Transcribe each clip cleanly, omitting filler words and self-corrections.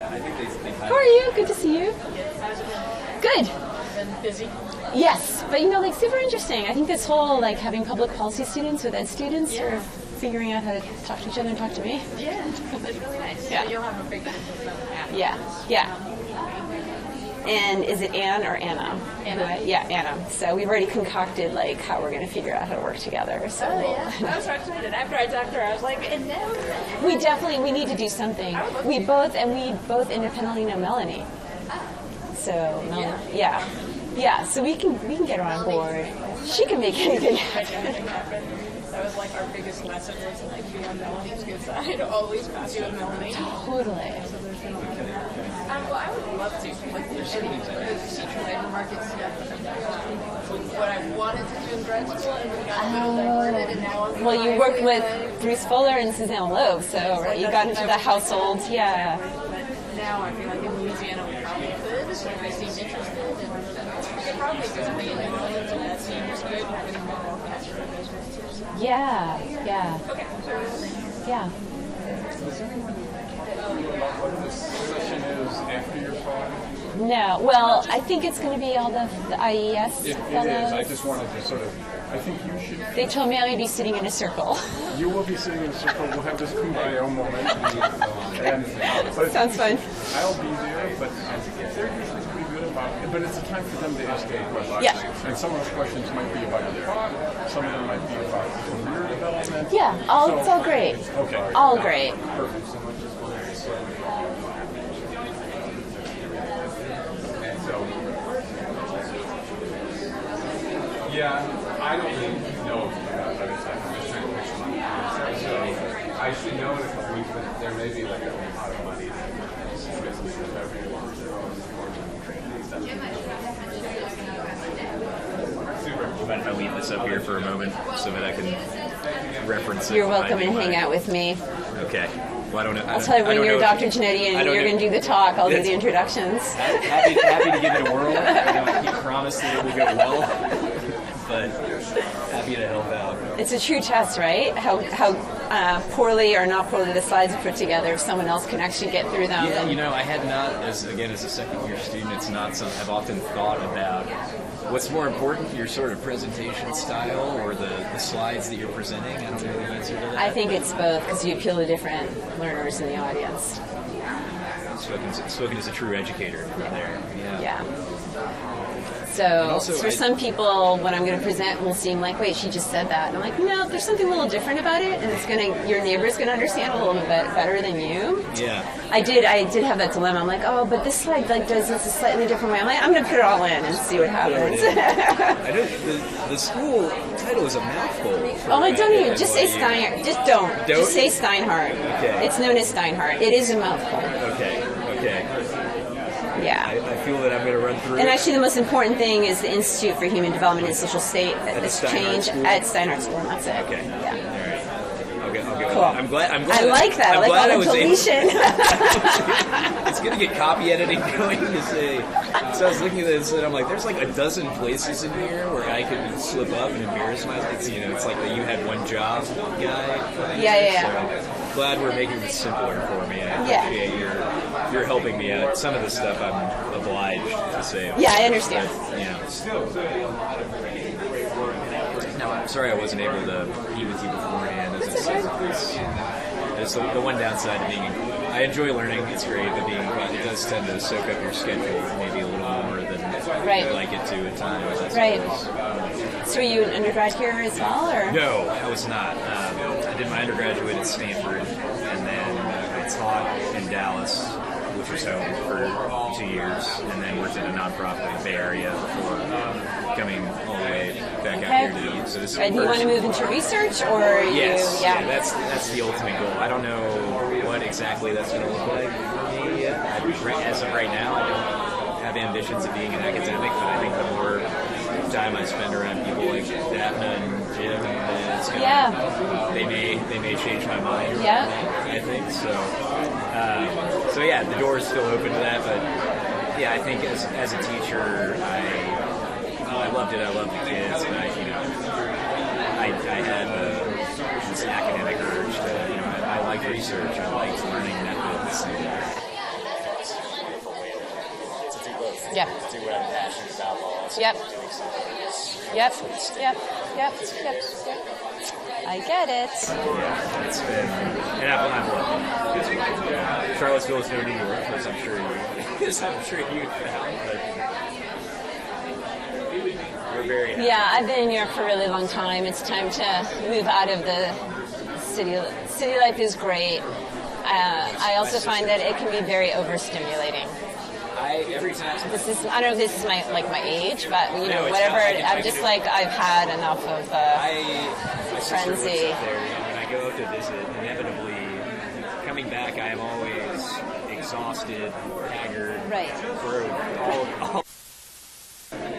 How are you? Good to see you. Good. Been busy. Yes, but like super interesting. I think this whole having public policy students with ed students are figuring out how to talk to each other and talk to me. Yeah, it's really nice. Yeah. You'll have a big group of them after. Yeah. And is it Anne or Anna? Anna. Yeah, Anna. So we've already concocted how we're going to figure out how to work together. So I was so excited. After I talked to her, I was like, and now we need to do something. We both independently know Melanie. So Melanie, yeah. So we can get her on board. She can make anything happen. That was our biggest lesson was be on Melanie's good side. Always pass you with Melanie. Totally. Well, I would love to. The teacher labor market stuff. What I wanted to do in grad school and then got a little diverted, and now I'm well, you worked with Bruce Fuller and Suzanne Loeb, so you got into the household, yeah. But now I feel in Louisiana we probably could, so if they seem interested, and we could probably visit the New Orleans, and that seems good, having more culture in those ones too. Yeah. Okay. Yeah. What this session is after your talk? No, well, I think it's going to be all the IES It fellows. is. I just wanted to I think you should. They told me I would be sitting in a circle. You will be sitting in a circle. We'll have this kumbaya moment. But Sounds fun. I'll be there, but they're usually pretty good about it. But it's a time for them to ask any questions. Yeah. And some of those questions might be about your talk. Some of them might be about career development. Yeah, it's all great. Okay. All great. Perfect. Yeah, I don't really know about other stuff. I'm just trying to picture my so I should know in a couple weeks, but there may be a lot of money. Super. Do you mind if I leave this up here for a moment so that I can reference it? You're welcome to hang out with me. Okay. Well, I don't know. I'll tell you when you're Dr. Gennetian and you're going to do the talk. I'll do the introductions. Happy to give it a whirl. I can't promise that it will go well, but happy to help out. It's a true test, right? How poorly or not poorly the slides are put together, if someone else can actually get through them. Yeah, I had not, as a second-year student, it's not something I've often thought about. What's more important, your sort of presentation style or the slides that you're presenting? I don't know the answer to that. I think it's both because you appeal to different learners in the audience. Spoken as a true educator there. Yeah. So for some people, what I'm going to present will seem like, wait, she just said that. And I'm like, no, there's something a little different about it, and your neighbor's going to understand a little bit better than you. Yeah. I did have that dilemma. I'm like, oh, but this slide does this a slightly different way. I'm like, I'm going to put it all in and see what happens. I know the school title is a mouthful. Oh my, don't even. Just say Steinhardt. Just don't. Just say Steinhardt. Okay. It's known as Steinhardt. It is a mouthful. Okay. Yeah. I feel that I'm going to run through. And actually, the most important thing is the Institute for Human Development and Social State that's changed at Steinhardt School, and that's it. Okay. Yeah. All right. I'll go. Cool. I'm glad. I like that. I like all the deletion. It's going to get copy editing going to say. So I was looking at this and I'm like, there's a dozen places in here where I could slip up and embarrass myself. It's like the you had one job guy. Yeah. So glad we're making this simpler for me. I appreciate you're helping me out. Some of the stuff I'm obliged to say. Yeah, I understand. No, I'm sorry I wasn't able to meet with you beforehand. It's the one downside of being. I enjoy learning; it's great, but it does tend to soak up your schedule maybe a little more than I'd like it to at times. Right. So, were you an undergrad here as well, or? No, I was not. I did my undergraduate at Stanford, and then I taught in Dallas, which was home for 2 years, and then worked in a nonprofit in the Bay Area before coming all the way back out here to you. So this is and you want to move into research, or yes, that's the ultimate goal. I don't know what exactly that's going to look like for me yet. As of right now, I don't have ambitions of being an academic, but I think the more time I spend around people like Daphne and Jim, it's they may change my mind. Yeah, I think so. So yeah, the door is still open to that, but yeah, I think as a teacher, I loved it. I loved the kids, and I had this academic urge to, I like research. I liked learning methods. Yep. do what I'm passionate about while also Yep. doing something else. Yep. I get it. Yeah, it's been, and I'm lucky. Charlottesville is no New York, as I'm sure you found, but we're very happy. Yeah, I've been in New York for a really long time. It's time to move out of the city. City life is great. I also find that it can be very overstimulating. Every time. I don't know if this is my age, but No, whatever. I I'm just like I've had enough of my sister lives frenzy. up there, and when I go up to visit, inevitably coming back, I am always exhausted, haggard, Right. broke,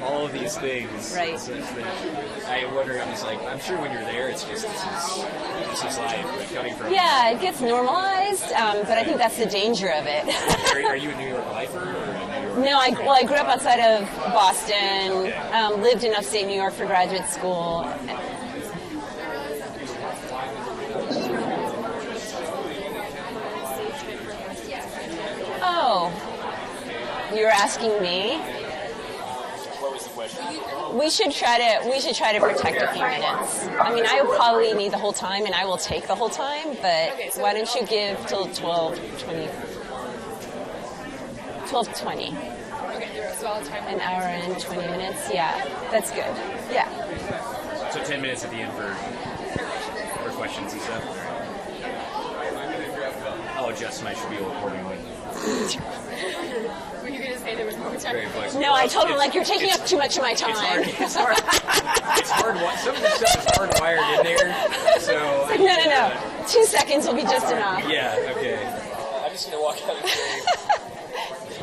all of these things. Right. Such that I wonder. I'm sure when you're there, it's just this is life. But coming from Yeah, it gets normalized, but I think that's the danger of it. Are you a New York lifer or a New York? No, I grew up outside of Boston, lived in upstate New York for graduate school. Oh, you're asking me? What was the question? We should try to protect a few minutes. I mean, I will probably need the whole time, and I will take the whole time. But why don't you give till 12:20? 12:20. Okay, so I'll time An hour and 20 minutes. Yeah, that's good. Yeah. So 10 minutes at the end for questions and stuff. I'll adjust my spiel accordingly. Were you going to say there was more time? Very flexible. No, I told him like you're taking up too much of my time. It's hard. Some of this stuff is hardwired in there. So No. 2 seconds will be just enough. Yeah. Okay. I'm just gonna walk out of the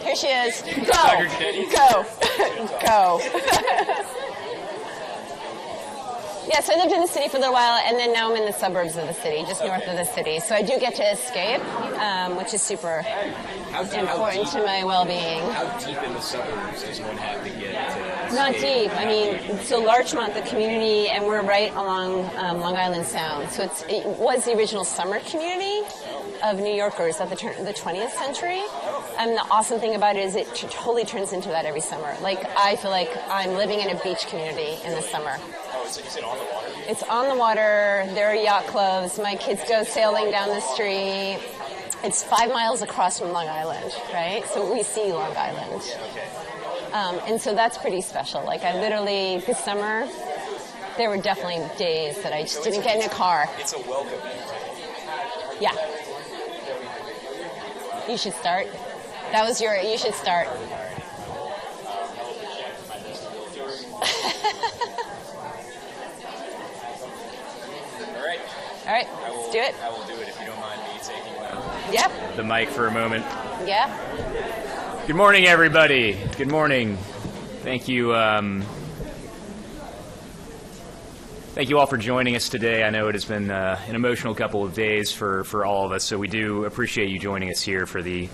Here she is. Dr. Go. Genneitan. Go. Yeah, so I lived in the city for a little while, and then now I'm in the suburbs of the city, just north of the city. So I do get to escape, which is super important to my well-being. How deep in the suburbs does one have to get to? Not deep. I mean, so Larchmont, the community, and we're right along Long Island Sound. So it was the original summer community of New Yorkers at the turn of the 20th century. And the awesome thing about it is it totally turns into that every summer. Like, I feel like I'm living in a beach community in the summer. Oh, is it on the water? It's on the water. There are yacht clubs. My kids go sailing down the street. It's 5 miles across from Long Island, right? So we see Long Island. And so that's pretty special. Like, I literally, this summer, there were definitely days that I just didn't get in a car. It's a welcome. Yeah. You should start. You should start. All right, let's do it. I will do it if you don't mind me taking Yep. the mic for a moment. Yeah. Good morning, everybody. Good morning. Thank you. Thank you all for joining us today. I know it has been an emotional couple of days for all of us, so we do appreciate you joining us here for the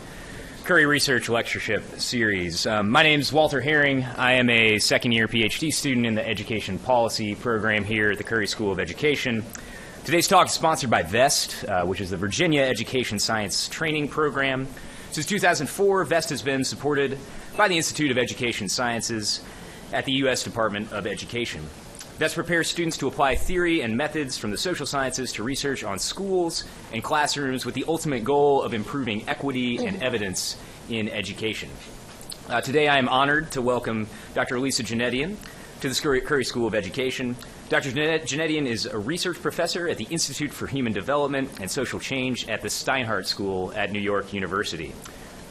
Curry Research Lectureship Series. My name is Walter Herring. I am a second-year PhD student in the Education Policy program here at the Curry School of Education. Today's talk is sponsored by VEST, which is the Virginia Education Science Training Program. Since 2004, VEST has been supported by the Institute of Education Sciences at the U.S. Department of Education. VEST prepares students to apply theory and methods from the social sciences to research on schools and classrooms with the ultimate goal of improving equity and evidence in education. Today I am honored to welcome Dr. Lisa Gennetian to the Curry School of Education. Dr. Gennetian is a research professor at the Institute for Human Development and Social Change at the Steinhardt School at New York University.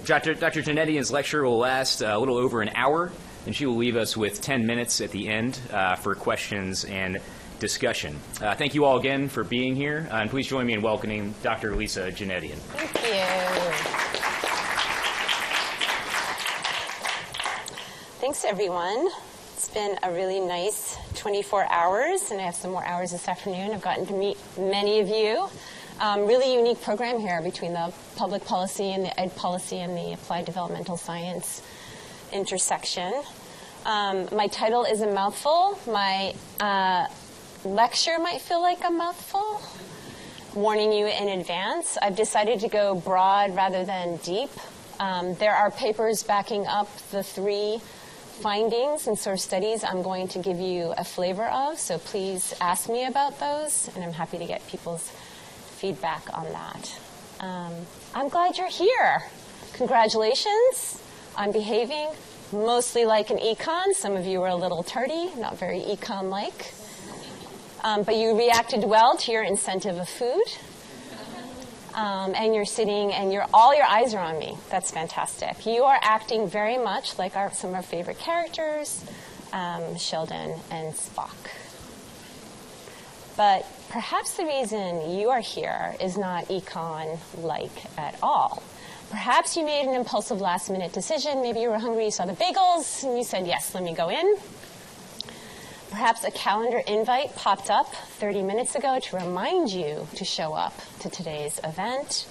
Dr. Gennetian's lecture will last a little over an hour, and she will leave us with 10 minutes at the end for questions and discussion. Thank you all again for being here, and please join me in welcoming Dr. Lisa Gennetian. Thank you. Thanks, everyone. It's been a really nice 24 hours, and I have some more hours this afternoon. I've gotten to meet many of you. Really unique program here between the public policy and the ed policy and the applied developmental science intersection. My title is a mouthful. My lecture might feel like a mouthful. Warning you in advance, I've decided to go broad rather than deep There are papers backing up the 3 findings and source studies I'm going to give you a flavor of, so please ask me about those, and I'm happy to get people's feedback on that. I'm glad you're here. Congratulations on behaving mostly like an econ. Some of you were a little tardy, not very econ-like. But you reacted well to your incentive of food. And you're sitting and all your eyes are on me. That's fantastic. You are acting very much like some of our favorite characters, Sheldon and Spock. But perhaps the reason you are here is not econ-like at all. Perhaps you made an impulsive last-minute decision. Maybe you were hungry, you saw the bagels, and you said, yes, let me go in. Perhaps a calendar invite popped up 30 minutes ago to remind you to show up to today's event.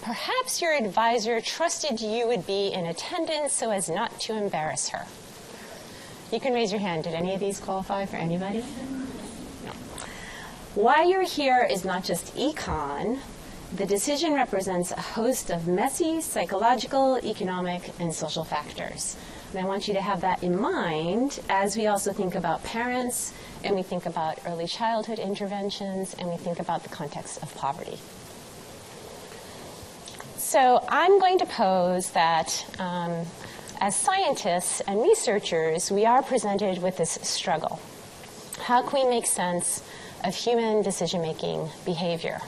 Perhaps your advisor trusted you would be in attendance so as not to embarrass her. You can raise your hand. Did any of these qualify for anybody? No. Why you're here is not just econ. The decision represents a host of messy psychological, economic, and social factors. And I want you to have that in mind as we also think about parents, and we think about early childhood interventions, and we think about the context of poverty. So I'm going to pose that as scientists and researchers, we are presented with this struggle. How can we make sense of human decision-making behavior?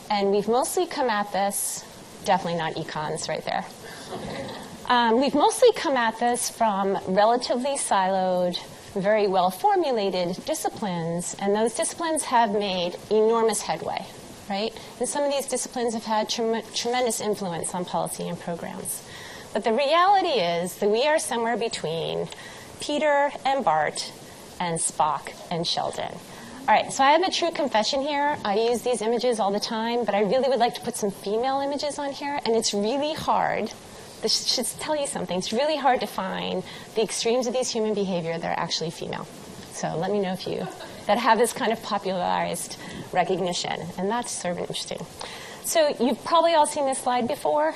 And we've mostly come at this, definitely not econs right there. We've mostly come at this from relatively siloed, very well-formulated disciplines, and those disciplines have made enormous headway, right? And some of these disciplines have had tremendous influence on policy and programs. But the reality is that we are somewhere between Peter and Bart and Spock and Sheldon. All right, so I have a true confession here. I use these images all the time, but I really would like to put some female images on here, and it's really hard. This should tell you something. It's really hard to find the extremes of these human behavior that are actually female. So let me know if you that have this kind of popularized recognition. And that's sort of interesting. So you've probably all seen this slide before,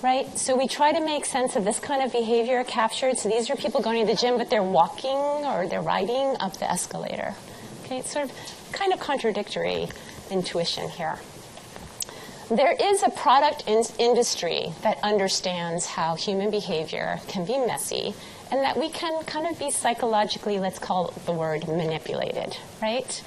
right? So we try to make sense of this kind of behavior captured. So these are people going to the gym, but they're walking or they're riding up the escalator. Okay, it's sort of kind of contradictory intuition here. There is a product industry that understands how human behavior can be messy and that we can kind of be psychologically, let's call the word manipulated, right?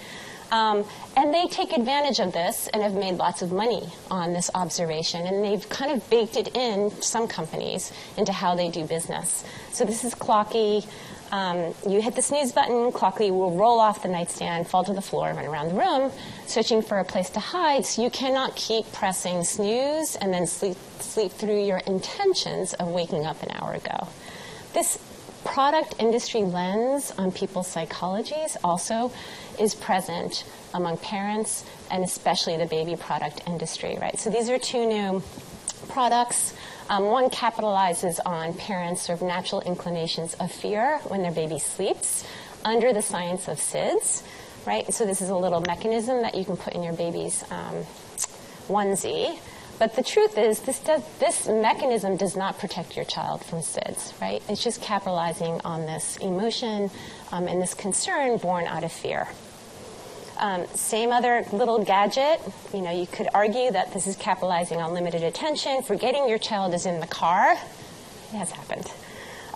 And they take advantage of this and have made lots of money on this observation, and they've kind of baked it in, some companies, into how they do business. So this is Clocky. You hit the snooze button, Clocky will roll off the nightstand, fall to the floor, run around the room, searching for a place to hide. So you cannot keep pressing snooze and then sleep through your intentions of waking up an hour ago. This product industry lens on people's psychologies also is present among parents and especially the baby product industry, right? So these are 2 new products. One capitalizes on parents' sort of natural inclinations of fear when their baby sleeps under the science of SIDS, right? So this is a little mechanism that you can put in your baby's onesie. But the truth is, this mechanism does not protect your child from SIDS, right? It's just capitalizing on this emotion and this concern born out of fear. Same other little gadget. You know, you could argue that this is capitalizing on limited attention, forgetting your child is in the car. It has happened.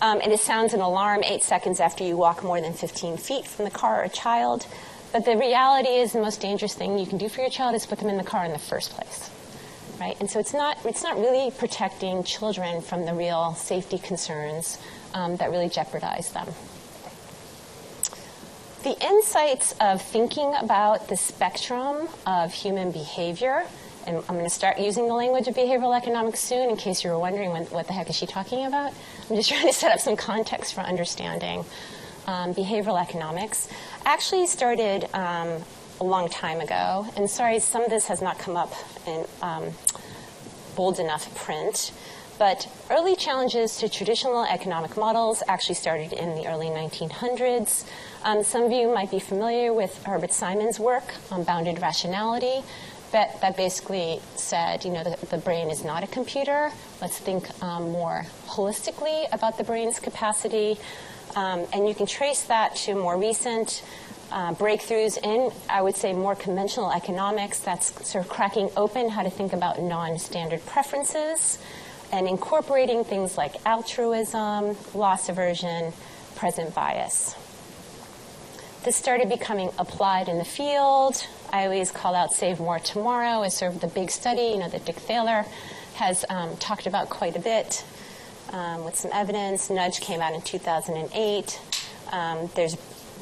And it sounds an alarm 8 seconds after you walk more than 15 feet from the car or a child. But the reality is the most dangerous thing you can do for your child is put them in the car in the first place, right? And so it's not really protecting children from the real safety concerns that really jeopardize them. The insights of thinking about the spectrum of human behavior, and I'm going to start using the language of behavioral economics soon in case you were wondering what the heck is she talking about. I'm just trying to set up some context for understanding behavioral economics. Actually started a long time ago, and sorry, some of this has not come up in bold enough print, but early challenges to traditional economic models actually started in the early 1900s. Some of you might be familiar with Herbert Simon's work on bounded rationality. that basically said, you know, the brain is not a computer. Let's think more holistically about the brain's capacity. And you can trace that to more recent breakthroughs in, I would say, more conventional economics. That's sort of cracking open how to think about non-standard preferences and incorporating things like altruism, loss aversion, present bias. This started becoming applied in the field. I always call out Save More Tomorrow as sort of the big study, you know, that Dick Thaler has talked about quite a bit with some evidence. Nudge came out in 2008.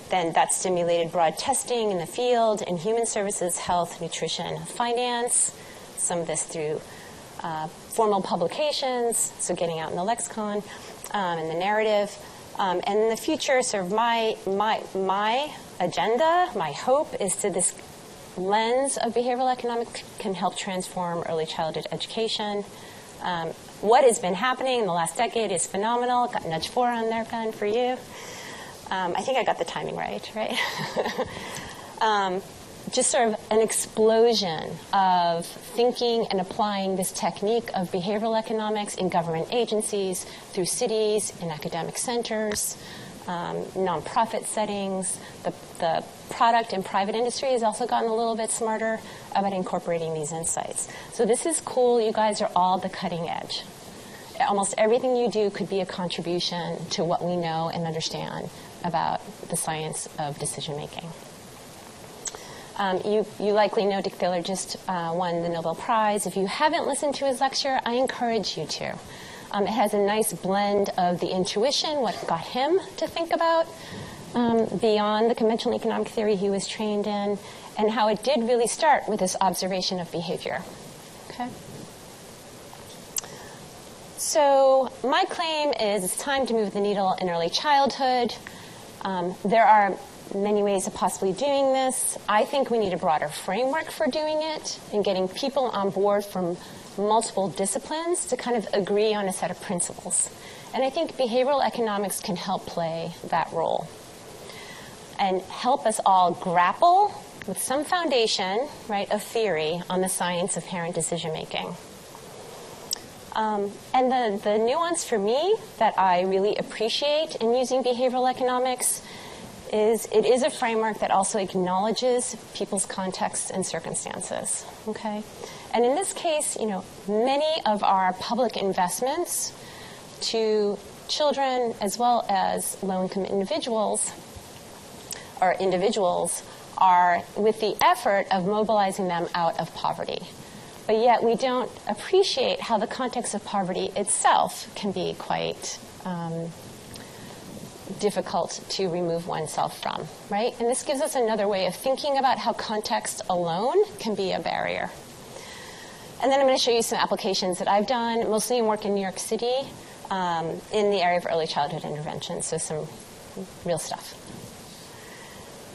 Then that stimulated broad testing in the field in human services, health, nutrition, finance. Some of this through formal publications, so getting out in the lexicon and the narrative. And in the future, sort of my agenda, my hope is to this lens of behavioral economics can help transform early childhood education. What has been happening in the last decade is phenomenal. Got Nudge 4 on there, Ben, for you. I think I got the timing right? Just sort of an explosion of thinking and applying this technique of behavioral economics in government agencies, through cities, in academic centers, nonprofit settings. The product and private industry has also gotten a little bit smarter about incorporating these insights. So this is cool. You guys are all the cutting edge. Almost everything you do could be a contribution to what we know and understand about the science of decision making. You likely know Dick Thaler just won the Nobel Prize. If you haven't listened to his lecture, I encourage you to. It has a nice blend of the intuition, what got him to think about beyond the conventional economic theory he was trained in, and how it did really start with this observation of behavior. Okay. So my claim is it's time to move the needle in early childhood. There are many ways of possibly doing this. I think we need a broader framework for doing it and getting people on board from multiple disciplines to kind of agree on a set of principles. And I think behavioral economics can help play that role and help us all grapple with some foundation, right, of theory on the science of parent decision making. And the nuance for me that I really appreciate in using behavioral economics is it is a framework that also acknowledges people's contexts and circumstances, okay? And in this case, you know, many of our public investments to children as well as low-income individuals are with the effort of mobilizing them out of poverty. But yet we don't appreciate how the context of poverty itself can be quite difficult to remove oneself from, right? And this gives us another way of thinking about how context alone can be a barrier. And then I'm going to show you some applications that I've done, mostly in work in New York City, in the area of early childhood intervention, so some real stuff.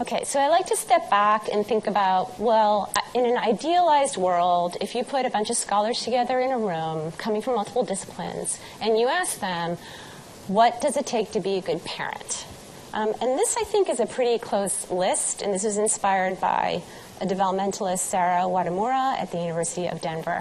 Okay, so I like to step back and think about, well, in an idealized world, if you put a bunch of scholars together in a room, coming from multiple disciplines, and you ask them, what does it take to be a good parent? And this, I think, is a pretty close list, and this was inspired by a developmentalist, Sarah Wadamura, at the University of Denver.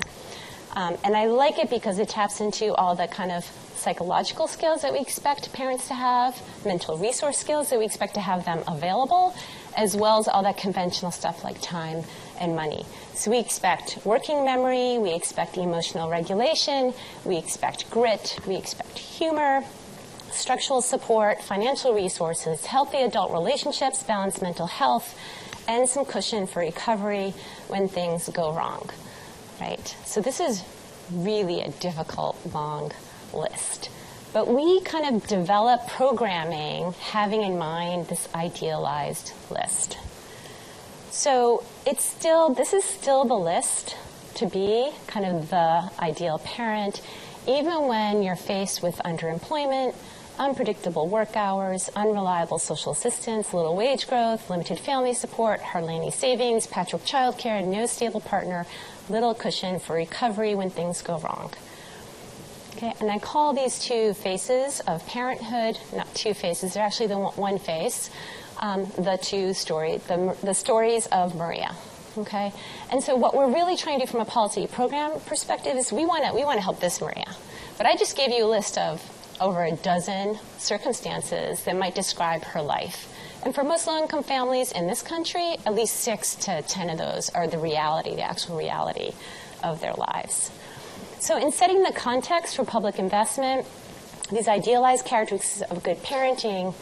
And I like it because it taps into all the kind of psychological skills that we expect parents to have, mental resource skills that we expect to have them available, as well as all that conventional stuff like time and money. So we expect working memory, we expect emotional regulation, we expect grit, we expect humor, structural support, financial resources, healthy adult relationships, balanced mental health, and some cushion for recovery when things go wrong, right? So this is really a difficult, long list. But we kind of develop programming having in mind this idealized list. So this is still the list to be kind of the ideal parent, even when you're faced with underemployment, unpredictable work hours, unreliable social assistance, little wage growth, limited family support, hardly any savings, patchwork childcare, no stable partner, little cushion for recovery when things go wrong. Okay, and I call these two faces of parenthood, not two faces, they're actually the one face, the stories of Maria. Okay, and so what we're really trying to do from a policy program perspective is we want to help this Maria. But I just gave you a list of over a dozen circumstances that might describe her life. And for most low-income families in this country, at least 6 to 10 of those are the reality, the actual reality of their lives. So in setting the context for public investment, these idealized characteristics of good parenting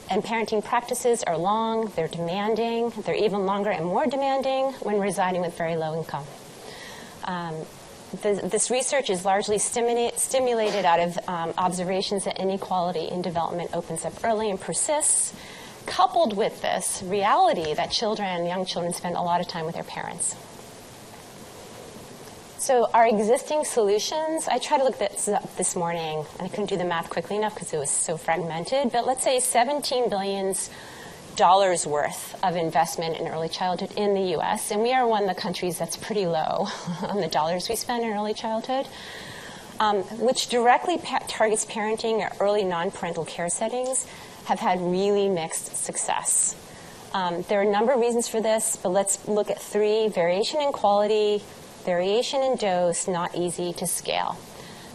and parenting practices are long, they're demanding, they're even longer and more demanding when residing with very low income. This research is largely stimulated out of observations that inequality in development opens up early and persists, coupled with this reality that young children spend a lot of time with their parents. So our existing solutions, I tried to look this up this morning, and I couldn't do the math quickly enough because it was so fragmented, but let's say $17 billion worth of investment in early childhood in the U.S., and we are one of the countries that's pretty low on the dollars we spend in early childhood, which directly targets parenting or early non-parental care settings, have had really mixed success. There are a number of reasons for this, but let's look at 3: variation in quality, variation in dose, not easy to scale.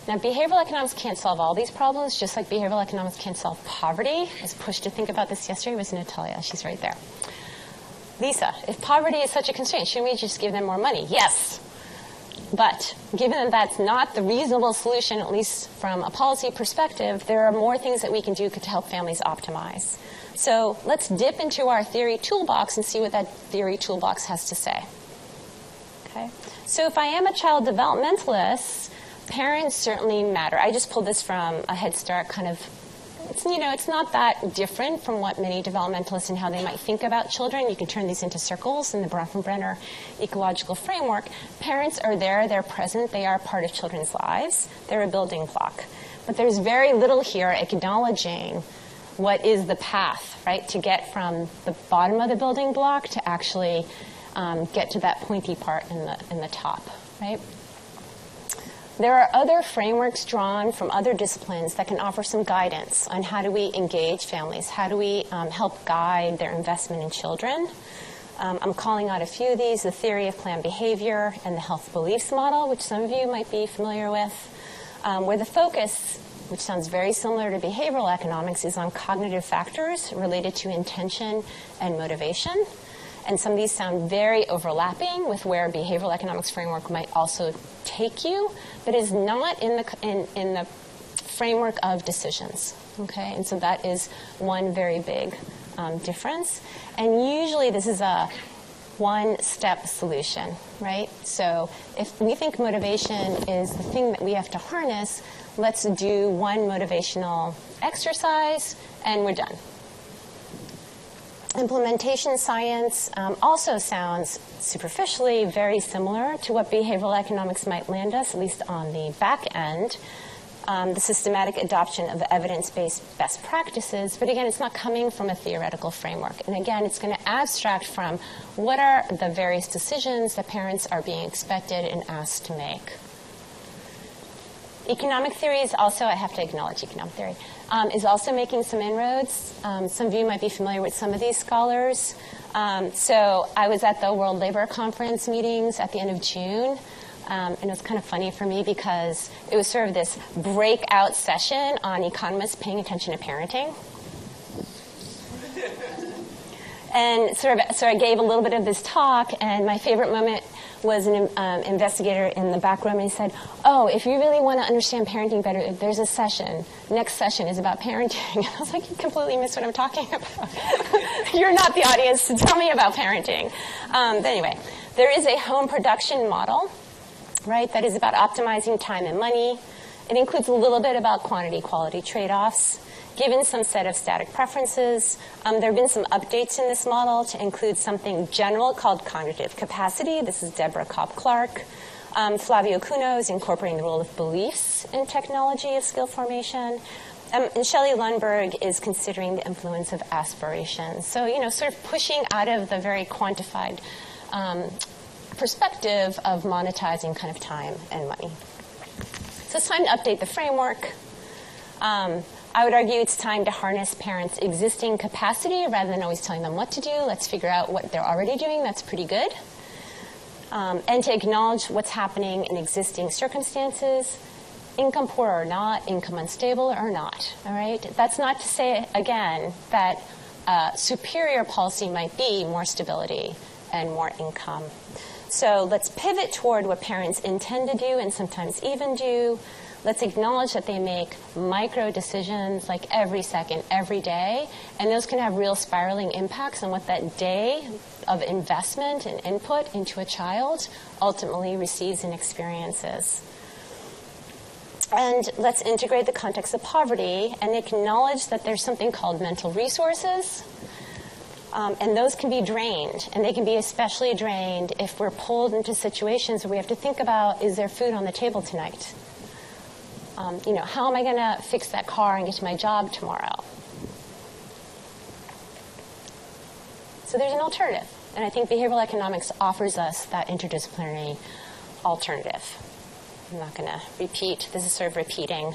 Now, behavioral economics can't solve all these problems, just like behavioral economics can't solve poverty. I was pushed to think about this yesterday. It was Natalia. She's right there. Lisa, if poverty is such a constraint, shouldn't we just give them more money? Yes. But given that that's not the reasonable solution, at least from a policy perspective, there are more things that we can do to help families optimize. So let's dip into our theory toolbox and see what that theory toolbox has to say. Okay. So if I am a child developmentalist, parents certainly matter. I just pulled this from a Head Start kind of, it's not that different from what many developmentalists and how they might think about children. You can turn these into circles in the Bronfenbrenner ecological framework. Parents are there, they're present, they are part of children's lives. They're a building block. But there's very little here acknowledging what is the path, right, to get from the bottom of the building block to actually get to that pointy part in the top, right? There are other frameworks drawn from other disciplines that can offer some guidance on how do we engage families, how do we help guide their investment in children. I'm calling out a few of these: the theory of planned behavior and the health beliefs model, which some of you might be familiar with, where the focus, which sounds very similar to behavioral economics, is on cognitive factors related to intention and motivation. And some of these sound very overlapping with where behavioral economics framework might also take you, but is not in the framework of decisions. Okay, and so that is one very big difference. And usually this is a one-step solution, right? So if we think motivation is the thing that we have to harness, let's do one motivational exercise, and we're done. Implementation science also sounds superficially very similar to what behavioral economics might land us, at least on the back end. The systematic adoption of evidence-based best practices, but again, it's not coming from a theoretical framework. And again, it's going to abstract from what are the various decisions that parents are being expected and asked to make. Economic theory is also, I have to acknowledge economic theory, is also making some inroads. Some of you might be familiar with some of these scholars. So I was at the World Labor Conference meetings at the end of June. And it was kind of funny for me because it was sort of this breakout session on economists paying attention to parenting. And so I gave a little bit of this talk, and my favorite moment was an investigator in the back room, and he said, "Oh, if you really want to understand parenting better, there's a session. Next session is about parenting." And I was like, "You completely missed what I'm talking about. You're not the audience to tell me about parenting." But anyway, there is a home production model, right, that is about optimizing time and money. It includes a little bit about quantity-quality trade-offs. Given some set of static preferences, there have been some updates in this model to include something general called cognitive capacity. This is Deborah Cobb-Clark. Flavio Cuno is incorporating the role of beliefs in technology of skill formation. And Shelley Lundberg is considering the influence of aspirations. So, sort of pushing out of the very quantified perspective of monetizing kind of time and money. So it's time to update the framework. I would argue it's time to harness parents' existing capacity rather than always telling them what to do. Let's figure out what they're already doing. That's pretty good. and to acknowledge what's happening in existing circumstances, income poor or not, income unstable or not, all right? That's not to say, again, that superior policy might be more stability and more income. So let's pivot toward what parents intend to do and sometimes even do. Let's acknowledge that they make micro decisions like every second, every day, and those can have real spiraling impacts on what that day of investment and input into a child ultimately receives and experiences. And let's integrate the context of poverty and acknowledge that there's something called mental resources, and those can be drained, and they can be especially drained if we're pulled into situations where we have to think about, is there food on the table tonight? How am I going to fix that car and get to my job tomorrow? So there's an alternative, and I think behavioral economics offers us that interdisciplinary alternative. I'm not going to repeat. This is sort of repeating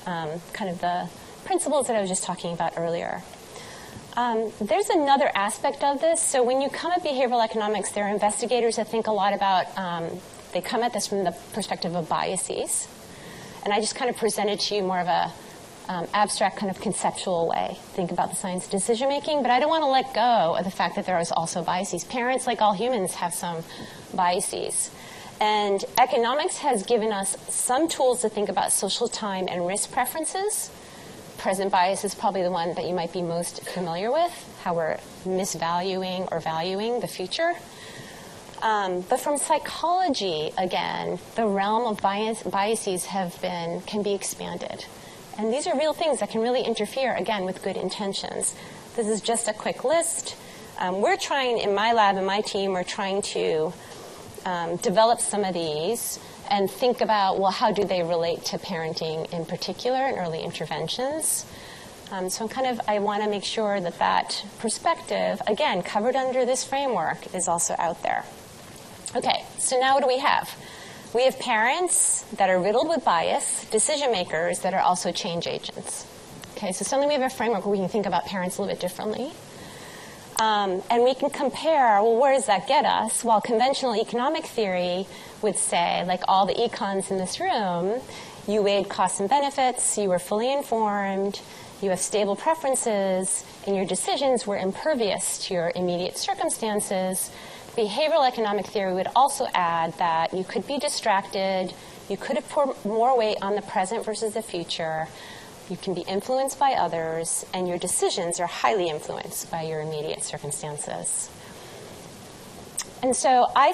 kind of the principles that I was just talking about earlier. There's another aspect of this. So when you come at behavioral economics, there are investigators that think a lot about, they come at this from the perspective of biases. And I just kind of presented to you more of a abstract kind of conceptual way. Think about the science of decision making, but I don't want to let go of the fact that there is also biases. Parents, like all humans, have some biases. And economics has given us some tools to think about social time and risk preferences. Present bias is probably the one that you might be most familiar with, how we're misvaluing or valuing the future. But from psychology, again, the realm of biases can be expanded. And these are real things that can really interfere, again, with good intentions. This is just a quick list. We're trying, in my lab and my team, we're trying to develop some of these and think about, well, how do they relate to parenting in particular and early interventions? So I want to make sure that that perspective, again, covered under this framework, is also out there. Okay, so now what do we have? We have parents that are riddled with bias, decision makers that are also change agents. Okay, so suddenly we have a framework where we can think about parents a little bit differently. And we can compare, well, where does that get us? Well, conventional economic theory would say, like all the econs in this room, you weighed costs and benefits, you were fully informed, you have stable preferences, and your decisions were impervious to your immediate circumstances. Behavioral economic theory would also add that you could be distracted, you could have put more weight on the present versus the future, you can be influenced by others, and your decisions are highly influenced by your immediate circumstances. And so I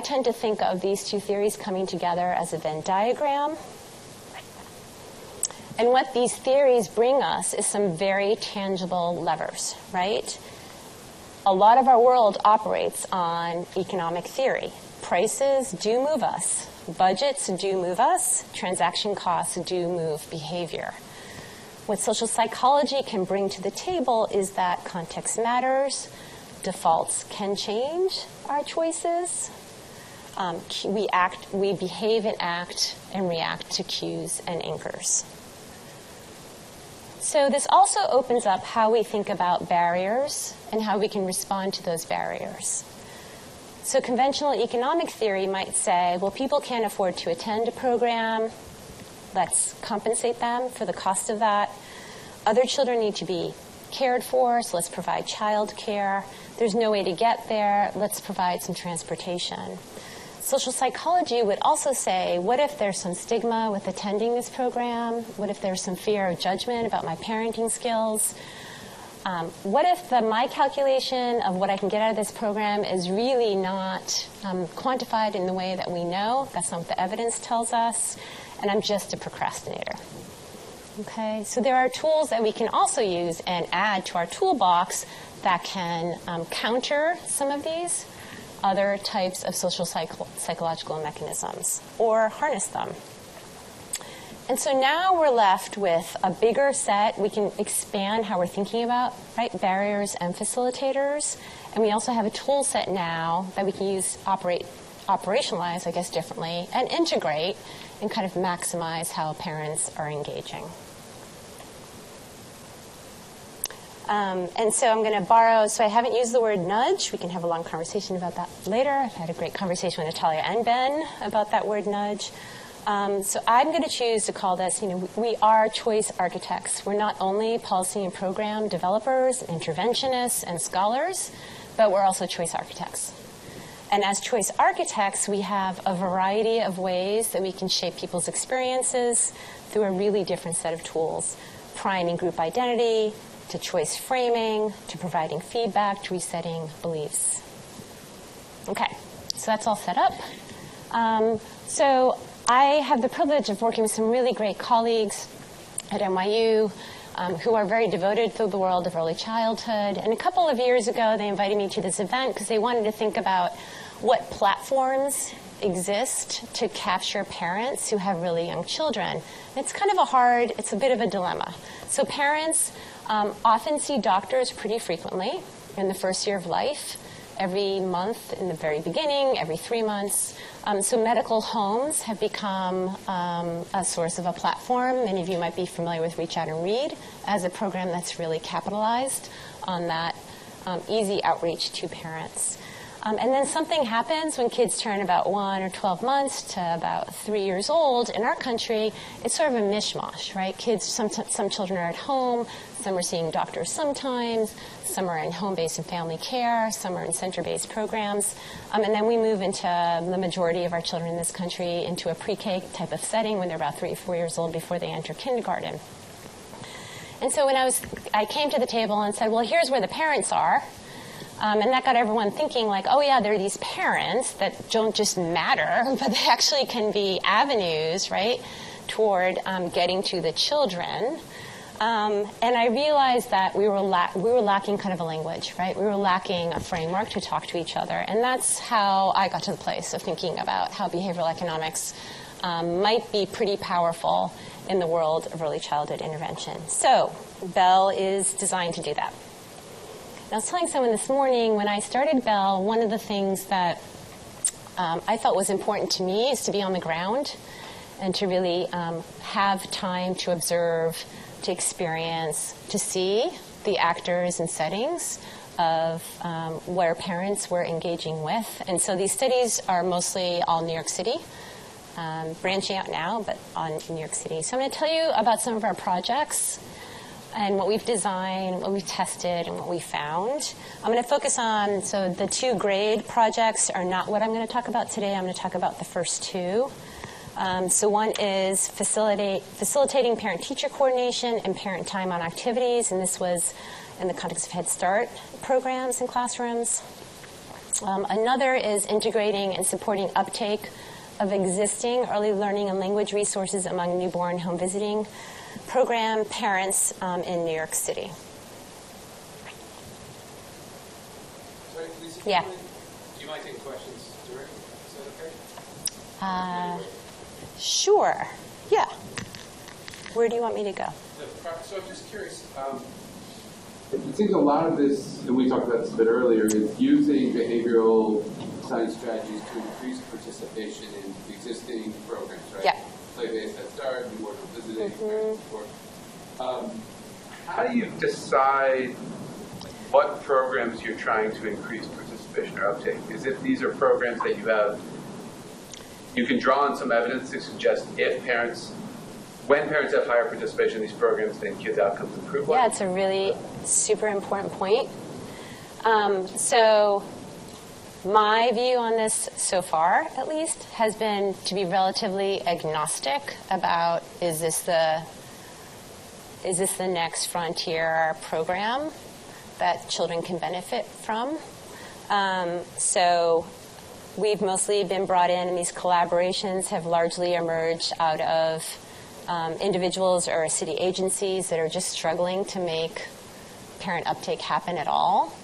tend to think of these two theories coming together as a Venn diagram. And what these theories bring us is some very tangible levers, right? A lot of our world operates on economic theory. Prices do move us. Budgets do move us. Transaction costs do move behavior. What social psychology can bring to the table is that context matters. Defaults can change our choices. We behave and act and react to cues and anchors. So this also opens up how we think about barriers and how we can respond to those barriers. So conventional economic theory might say, well, people can't afford to attend a program. Let's compensate them for the cost of that. Other children need to be cared for, so let's provide child care. There's no way to get there. Let's provide some transportation. Social psychology would also say, what if there's some stigma with attending this program? What if there's some fear of judgment about my parenting skills? What if my calculation of what I can get out of this program is really not quantified in the way that we know? That's not what the evidence tells us, and I'm just a procrastinator. Okay, so there are tools that we can also use and add to our toolbox that can counter some of these other types of social psychological mechanisms or harness them. And so now we're left with a bigger set. We can expand how we're thinking about barriers and facilitators. And we also have a tool set now that we can use, operationalize, I guess, differently, and integrate and kind of maximize how parents are engaging. And so I'm going to borrow, so I haven't used the word nudge. We can have a long conversation about that later. I've had a great conversation with Natalia and Ben about that word nudge. So I'm going to choose to call this, we are choice architects. We're not only policy and program developers, interventionists, and scholars, but we're also choice architects. And as choice architects, we have a variety of ways that we can shape people's experiences through a really different set of tools, priming group identity, to choice framing, to providing feedback, to resetting beliefs. Okay, so that's all set up. So I have the privilege of working with some really great colleagues at NYU who are very devoted to the world of early childhood. And a couple of years ago, they invited me to this event because they wanted to think about what platforms exist to capture parents who have really young children. It's kind of it's a bit of a dilemma. So parents often see doctors pretty frequently in the first year of life, every month in the very beginning, every 3 months. So medical homes have become a source of a platform. Many of you might be familiar with Reach Out and Read as a program that's really capitalized on that easy outreach to parents. And then something happens when kids turn about 1 or 12 months to about 3 years old. In our country, it's sort of a mishmash, right? Kids, some children are at home, some are seeing doctors sometimes, some are in home-based and family care, some are in center-based programs. And then we move into the majority of our children in this country into a pre-K type of setting when they're about 3 or 4 years old before they enter kindergarten. And so when I came to the table and said, well, here's where the parents are. And that got everyone thinking like, oh yeah, there are these parents that don't just matter, but they actually can be avenues, right, toward getting to the children. And I realized that we were lacking kind of a language, right? We were lacking a framework to talk to each other. And that's how I got to the place of thinking about how behavioral economics might be pretty powerful in the world of early childhood intervention. So BELL is designed to do that. I was telling someone this morning, when I started BELL, one of the things that I felt was important to me is to be on the ground and to really have time to observe, to experience, to see the actors and settings of where parents were engaging with. And so these studies are mostly all New York City, branching out now, but on New York City. So I'm going to tell you about some of our projects and what we've designed, what we've tested, and what we found. I'm going to focus on, so the 2 grade projects are not what I'm going to talk about today. I'm going to talk about the first 2. So one is facilitating parent-teacher coordination and parent time on activities, and this was in the context of Head Start programs in classrooms. Another is integrating and supporting uptake of existing early learning and language resources among newborn home visiting program parents in New York City. Sorry, Lisa, Yeah. Do you mind taking questions during? Is that okay? Sure. Yeah. Where do you want me to go? So I'm just curious. It seems a lot of this, and we talked about this a bit earlier, is using behavioral science strategies to increase participation in existing programs, right? Yeah. Play-based Head Start, newborn home visiting, parent support. How do you decide what programs you're trying to increase participation or uptake? Is it these are programs that you can draw on some evidence to suggest when parents have higher participation in these programs, then kids' outcomes improve? Yeah, it's a really super important point. So my view on this so far, at least, has been to be relatively agnostic about is this the next frontier program that children can benefit from. So we've mostly been brought in, and these collaborations have largely emerged out of individuals or city agencies that are just struggling to make parent uptake happen at all.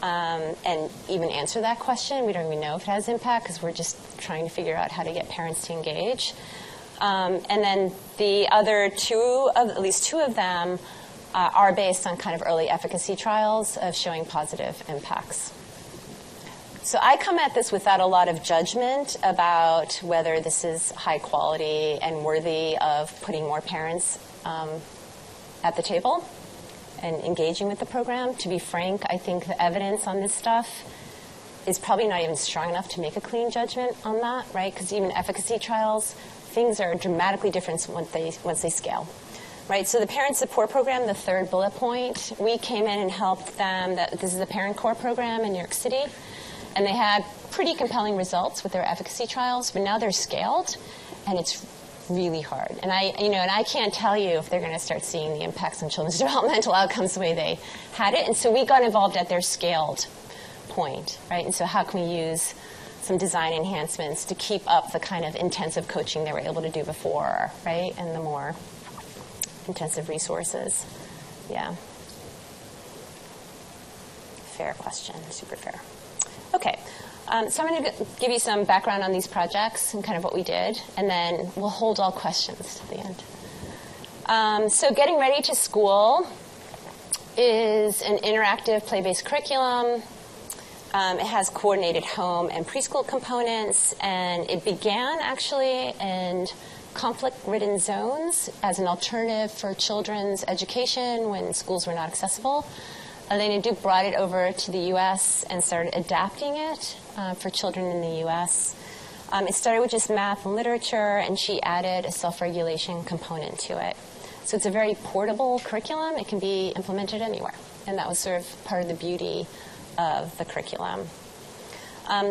And even answer that question. We don't even know if it has impact because we're just trying to figure out how to get parents to engage. And then the other at least two of them, are based on kind of early efficacy trials of showing positive impacts. So I come at this without a lot of judgment about whether this is high quality and worthy of putting more parents at the table. and engaging with the program. To be frank, I think the evidence on this stuff is probably not even strong enough to make a clean judgment on that, right? Because even efficacy trials, things are dramatically different once they scale. Right, so the parent support program, the third bullet point, we came in and helped them. This is the Parent Core program in New York City, and they had pretty compelling results with their efficacy trials, but now they're scaled, and it's really hard. And I can't tell you if they're going to start seeing the impacts on children's developmental outcomes the way they had it. And so we got involved at their scaled point, right? And so how can we use some design enhancements to keep up the kind of intensive coaching they were able to do before, right? And the more intensive resources. Yeah. Fair question, super fair. Okay, so I'm going to give you some background on these projects and kind of what we did, and then we'll hold all questions to the end. So Getting Ready to School is an interactive play-based curriculum. It has coordinated home and preschool components, and it began actually in conflict-ridden zones as an alternative for children's education when schools were not accessible. Elena Duke brought it over to the U.S. and started adapting it for children in the U.S. It started with just math and literature, and she added a self-regulation component to it. So it's a very portable curriculum. It can be implemented anywhere, and that was sort of part of the beauty of the curriculum.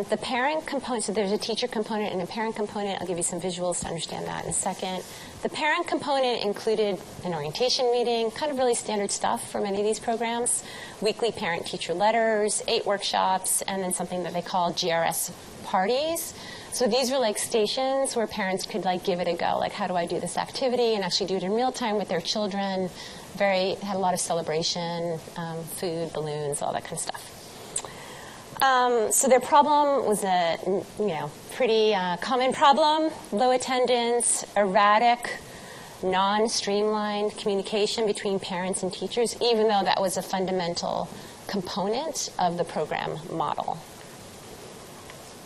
The parent component, so there's a teacher component and a parent component. I'll give you some visuals to understand that in a second. The parent component included an orientation meeting, kind of really standard stuff for many of these programs, weekly parent-teacher letters, 8 workshops, and then something that they call GRS parties. So these were like stations where parents could like give it a go, like how do I do this activity, and actually do it in real time with their children. Had a lot of celebration, food, balloons, all that kind of stuff. So their problem was a pretty common problem: low attendance, erratic, non-streamlined communication between parents and teachers, even though that was a fundamental component of the program model.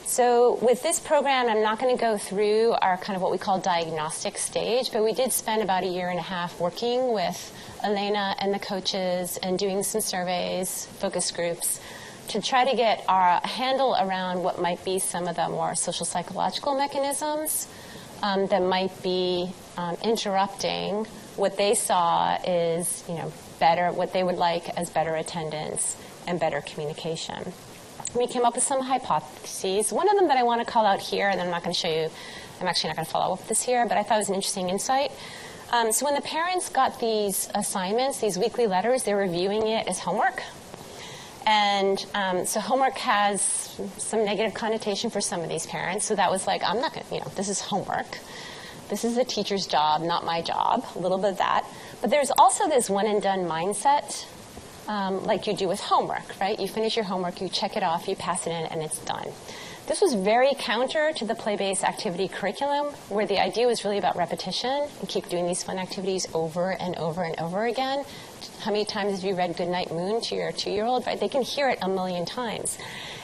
So with this program, I'm not going to go through our kind of what we call diagnostic stage, but we did spend about 1.5 years working with Elena and the coaches and doing some surveys, focus groups, to try to get our handle around what might be some of the more social psychological mechanisms that might be interrupting what they saw is, better, what they would like as better attendance and better communication. We came up with some hypotheses. One of them that I want to call out here, and then I'm not going to show you, I'm actually not going to follow up with this here, but I thought it was an interesting insight. So when the parents got these assignments, these weekly letters, they were viewing it as homework. And so homework has some negative connotation for some of these parents. So that was like, I'm not going to, this is homework. This is the teacher's job, not my job, a little bit of that. But there's also this one-and-done mindset, like you do with homework, right? You finish your homework, you check it off, you pass it in, and it's done. This was very counter to the play-based activity curriculum, where the idea was really about repetition and keep doing these fun activities over and over and over again. How many times have you read Goodnight Moon to your 2-year-old? Right? They can hear it 1 million times.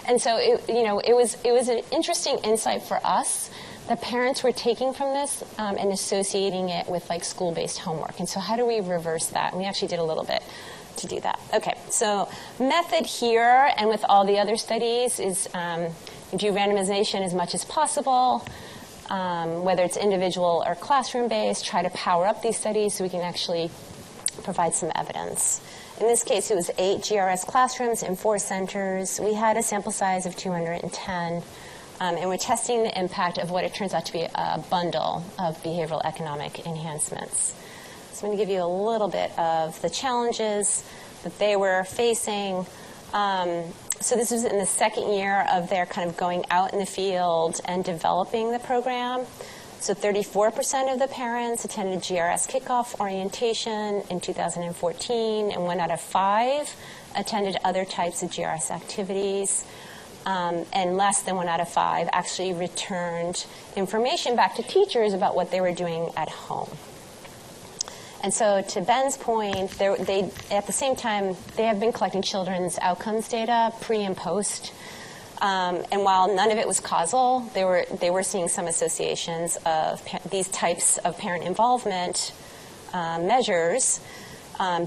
And so it was an interesting insight for us that parents were taking from this and associating it with like school-based homework. And so how do we reverse that? And we actually did a little bit to do that. Okay, so method here and with all the other studies is do randomization as much as possible, whether it's individual or classroom-based, try to power up these studies so we can actually provide some evidence. In this case, it was 8 GRS classrooms in 4 centers. We had a sample size of 210, and we're testing the impact of what it turns out to be a bundle of behavioral economic enhancements. So I'm going to give you a little bit of the challenges that they were facing. So this was in the 2nd year of their kind of going out in the field and developing the program. So 34% of the parents attended GRS kickoff orientation in 2014, and 1 out of 5 attended other types of GRS activities. And less than 1 out of 5 actually returned information back to teachers about what they were doing at home. And so to Ben's point, they at the same time, they have been collecting children's outcomes data pre and post. And while none of it was causal, they were seeing some associations of these types of parent involvement measures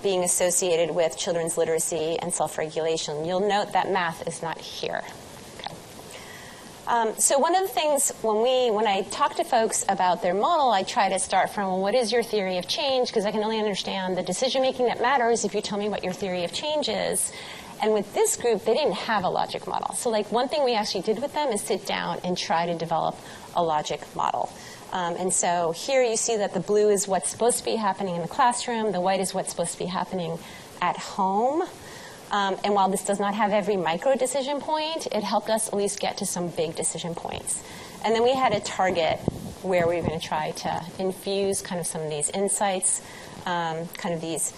being associated with children's literacy and self-regulation. You'll note that math is not here. So one of the things when I talk to folks about their model, I try to start from, well, what is your theory of change? Because I can only understand the decision-making that matters if you tell me what your theory of change is. And with this group, they didn't have a logic model. So like one thing we actually did with them is sit down and try to develop a logic model. And so here you see that the blue is what's supposed to be happening in the classroom. The white is what's supposed to be happening at home. And while this does not have every micro decision point, it helped us at least get to some big decision points. And then we had a target where we were going to try to infuse kind of some of these insights, kind of these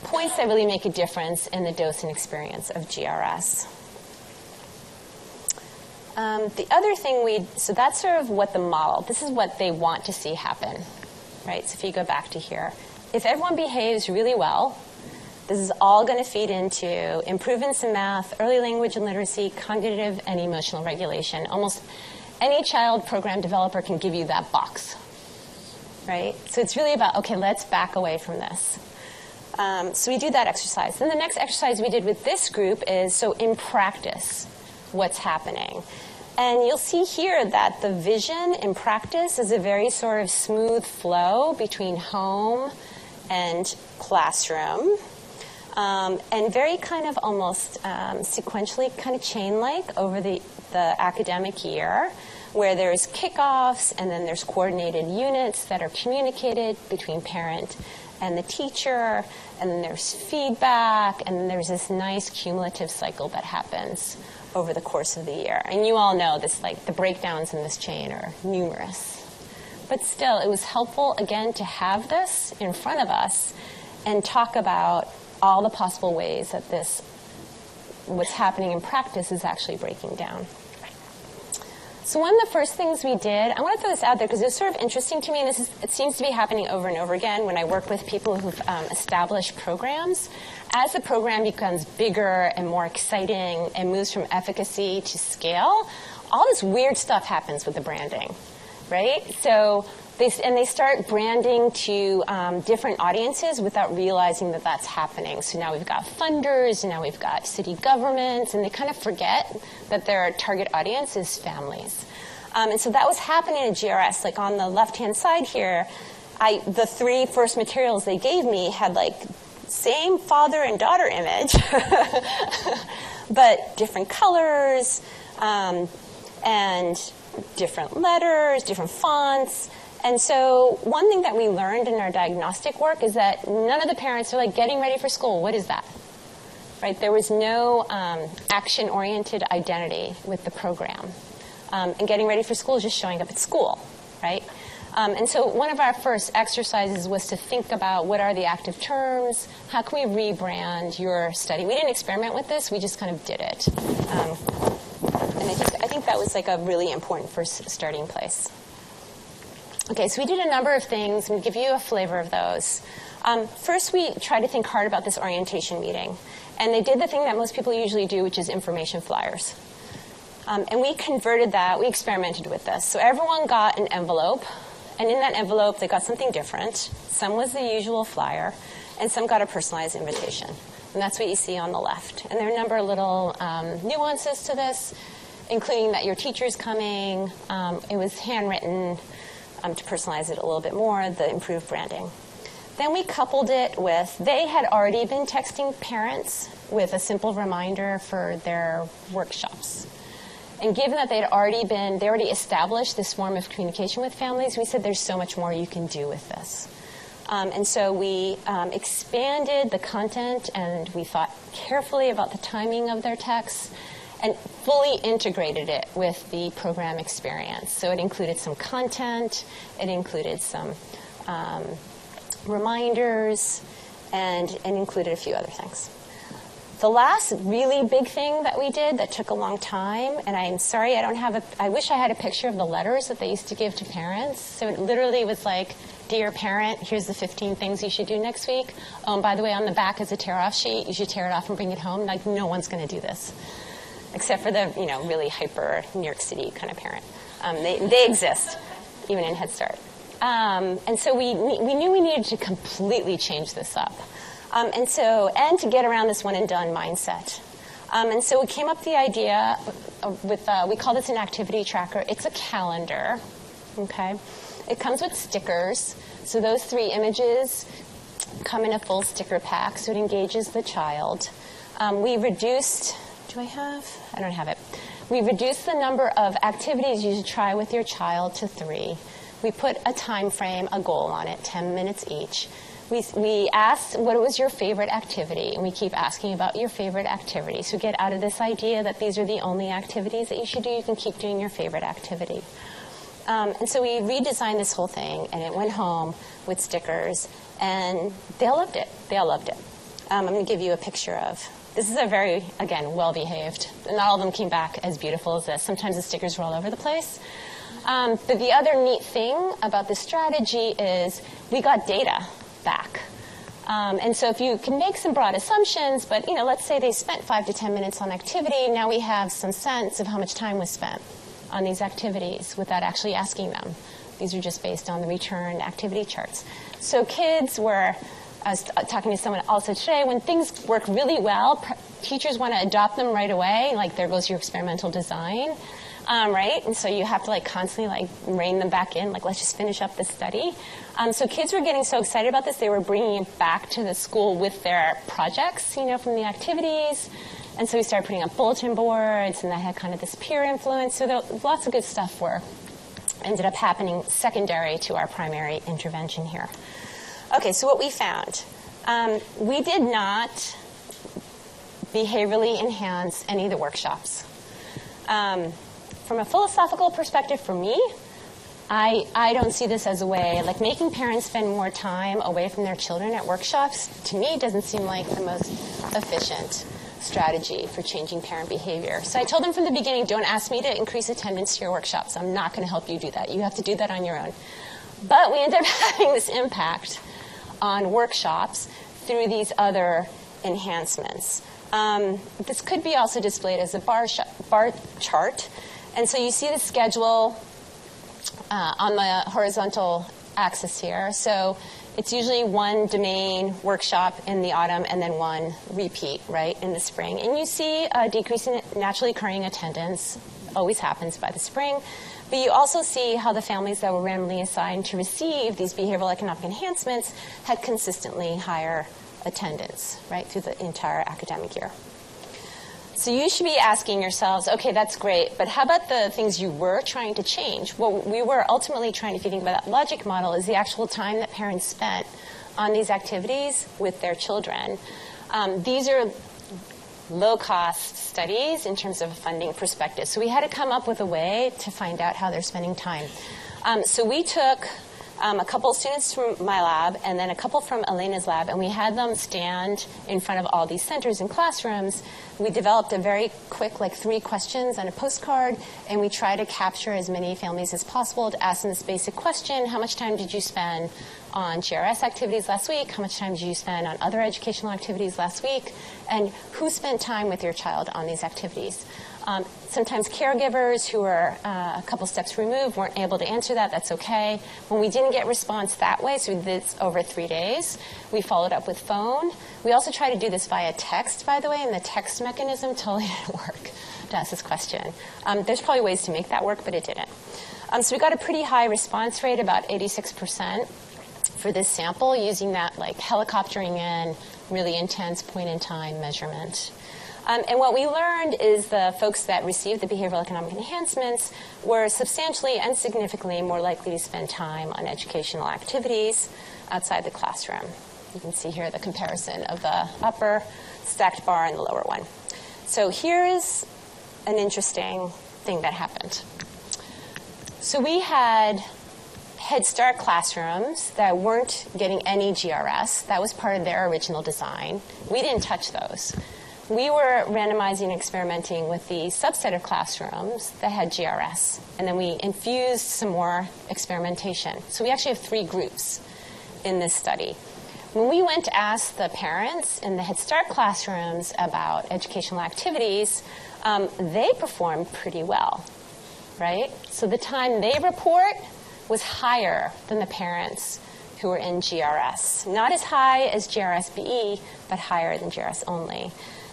points that really make a difference in the docent experience of GRS. The other thing so that's sort of what the model, this is what they want to see happen, right? So if you go back to here, if everyone behaves really well, this is all going to feed into improvements in math, early language and literacy, cognitive and emotional regulation. Almost any child program developer can give you that box, right? So it's really about, okay, let's back away from this. So we do that exercise. Then the next exercise we did with this group is, so in practice, what's happening? And you'll see here that the vision in practice is a very sort of smooth flow between home and classroom. And very kind of almost sequentially kind of chain-like over the academic year, where there's kickoffs and then there's coordinated units that are communicated between parent and the teacher, and then there's feedback, and then there's this nice cumulative cycle that happens over the course of the year. And you all know this, like the breakdowns in this chain are numerous. But still, it was helpful, again, to have this in front of us and talk about all the possible ways that what's happening in practice is actually breaking down. So one of the first things we did, I want to throw this out there because it's sort of interesting to me, and it seems to be happening over and over again when I work with people who've established programs. As the program becomes bigger and more exciting and moves from efficacy to scale, all this weird stuff happens with the branding, right? So they start branding to different audiences without realizing that that's happening. So now we've got funders, and now we've got city governments, and they kind of forget that their target audience is families. And so that was happening at GRS. Like on the left-hand side here, the 3 first materials they gave me had like same father and daughter image, but different colors and different letters, different fonts. And so one thing that we learned in our diagnostic work is that none of the parents are like, getting ready for school, what is that? Right? There was no action-oriented identity with the program. And getting ready for school is just showing up at school, right? And so one of our first exercises was to think about what are the active terms, how can we rebrand your study? We didn't experiment with this, we just kind of did it. And I think that was like a really important first starting place. Okay, so we did a number of things. We'll give you a flavor of those. First, we tried to think hard about this orientation meeting. And they did the thing that most people usually do, which is information flyers. And we converted that. We experimented with this. So everyone got an envelope. And in that envelope, they got something different. Some was the usual flyer. And some got a personalized invitation. And that's what you see on the left. And there are a number of little nuances to this, including that your teacher's coming. It was handwritten. To personalize it a little bit more, the improved branding. Then we coupled it with, they had already been texting parents with a simple reminder for their workshops. And given that they already established this form of communication with families, we said there's so much more you can do with this. And so we expanded the content, and we thought carefully about the timing of their texts, and fully integrated it with the program experience. So it included some content, it included some reminders, and it included a few other things. The last really big thing that we did that took a long time, and I'm sorry I wish I had a picture of the letters that they used to give to parents. So it literally was like, dear parent, here's the 15 things you should do next week. Oh, and by the way, on the back is a tear-off sheet. You should tear it off and bring it home. Like, no one's going to do this. Except for the, really hyper New York City kind of parent. They exist, even in Head Start. And so we knew we needed to completely change this up. And to get around this one and done mindset. And so we came up with the idea with, we call this an activity tracker. It's a calendar, okay? It comes with stickers. So those 3 images come in a full sticker pack, so it engages the child. We reduced, I don't have it. We reduced the number of activities you should try with your child to 3. We put a time frame, a goal on it, 10 minutes each. We asked what was your favorite activity, and we keep asking about your favorite activity. So get out of this idea that these are the only activities that you should do. You can keep doing your favorite activity. And so we redesigned this whole thing, and it went home with stickers, and they all loved it. They all loved it. I'm going to give you a picture of, this is a very, again, well-behaved. Not all of them came back as beautiful as this. Sometimes the stickers were all over the place. But the other neat thing about this strategy is we got data back. And so if you can make some broad assumptions, but let's say they spent 5 to 10 minutes on activity, now we have some sense of how much time was spent on these activities without actually asking them. These are just based on the returned activity charts. So kids were, I was talking to someone also today, when things work really well, teachers want to adopt them right away, like there goes your experimental design. Right? And so you have to constantly rein them back in, let's just finish up this study. So kids were getting so excited about this, they were bringing it back to the school with their projects, from the activities. And so we started putting up bulletin boards, and that had kind of this peer influence. So lots of good stuff ended up happening secondary to our primary intervention here. Okay, so what we found. We did not behaviorally enhance any of the workshops. From a philosophical perspective, for me, I don't see this as a way, making parents spend more time away from their children at workshops, to me, doesn't seem like the most efficient strategy for changing parent behavior. So I told them from the beginning, don't ask me to increase attendance to your workshops. I'm not going to help you do that. You have to do that on your own. But we ended up having this impact on workshops through these other enhancements. This could be also displayed as a bar chart. And so you see the schedule on the horizontal axis here. So it's usually one domain workshop in the autumn and then one repeat, right, in the spring. And you see a decrease in naturally occurring attendance. Always happens by the spring. But you also see how the families that were randomly assigned to receive these behavioral economic enhancements had consistently higher attendance, right, through the entire academic year. So you should be asking yourselves, okay, that's great, but how about the things you were trying to change? What we were ultimately trying to, if you think about that logic model, is the actual time that parents spent on these activities with their children. These are low-cost studies in terms of a funding perspective. So we had to come up with a way to find out how they're spending time. So we took a couple of students from my lab and then a couple from Elena's lab, and we had them stand in front of all these centers and classrooms. We developed a very quick, 3 questions on a postcard, and we tried to capture as many families as possible to ask them this basic question: how much time did you spend on GRS activities last week? How much time did you spend on other educational activities last week? And who spent time with your child on these activities? Sometimes caregivers who are a couple steps removed weren't able to answer that. That's okay. When we didn't get response that way, so we did this over 3 days, we followed up with phone. We also tried to do this via text, by the way, and the text mechanism totally didn't work to ask this question. There's probably ways to make that work, but it didn't. So we got a pretty high response rate, about 86% for this sample, using that helicoptering in, really intense point-in-time measurement. And what we learned is the folks that received the behavioral economic enhancements were substantially and significantly more likely to spend time on educational activities outside the classroom. You can see here the comparison of the upper stacked bar and the lower one. So here's an interesting thing that happened. So we had Head Start classrooms that weren't getting any GRS. That was part of their original design. We didn't touch those. We were randomizing and experimenting with the subset of classrooms that had GRS, and then we infused some more experimentation. So we actually have 3 groups in this study. When we went to ask the parents in the Head Start classrooms about educational activities, they performed pretty well, right? So the time they report was higher than the parents who were in GRS. Not as high as GRS-BE, but higher than GRS only.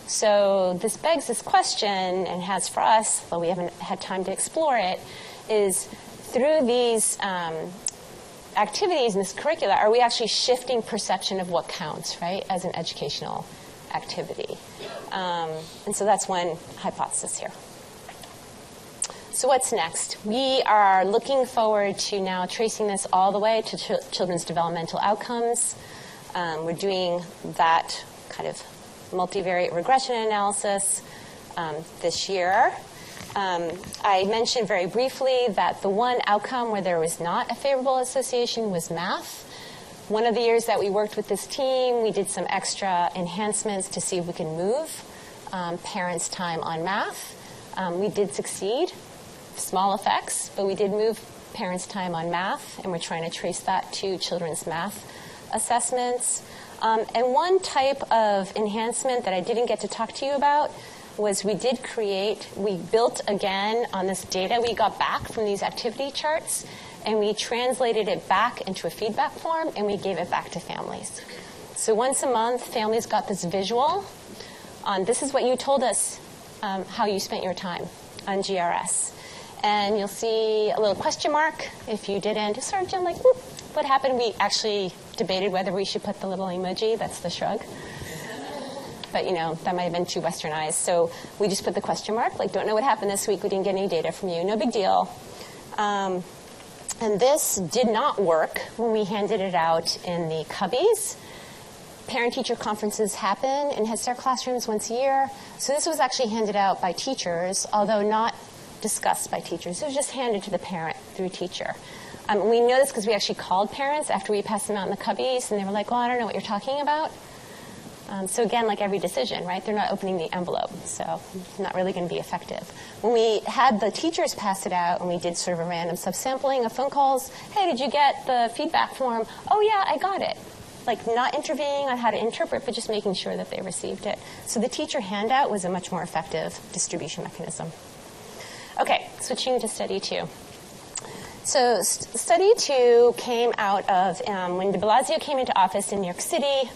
So this begs this question, and has for us, though we haven't had time to explore it, is through these activities in this curricula, are we actually shifting perception of what counts, right, as an educational activity? And so that's one hypothesis here. So what's next? We are looking forward to now tracing this all the way to children's developmental outcomes. We're doing that kind of multivariate regression analysis this year. I mentioned very briefly that the one outcome where there was not a favorable association was math. One of the years that we worked with this team, we did some extra enhancements to see if we can move parents' time on math. We did succeed. Small effects, but we did move parents' time on math, and we're trying to trace that to children's math assessments. And one type of enhancement that I didn't get to talk to you about was we built again on this data we got back from these activity charts, and we translated it back into a feedback form, and we gave it back to families. So once a month, families got this visual on this is what you told us how you spent your time on GRS. And you'll see a little question mark if you didn't. Just sort of like, whoop, what happened? We actually debated whether we should put the little emoji. That's the shrug. But, that might have been too westernized. So we just put the question mark, like, don't know what happened this week. We didn't get any data from you. No big deal. And this did not work when we handed it out in the cubbies. Parent-teacher conferences happen in Head Start classrooms once a year. So this was actually handed out by teachers, although not discussed by teachers. It was just handed to the parent through teacher. We know this because we actually called parents after we passed them out in the cubbies, and they were like, well, I don't know what you're talking about. So again, like every decision, right, they're not opening the envelope, so it's not really going to be effective. When we had the teachers pass it out, and we did sort of a random subsampling of phone calls, hey, did you get the feedback form? Oh, yeah, I got it. Like not intervening on how to interpret, but just making sure that they received it. So the teacher handout was a much more effective distribution mechanism. Okay, switching to study 2. So study 2 came out of when de Blasio came into office in New York City,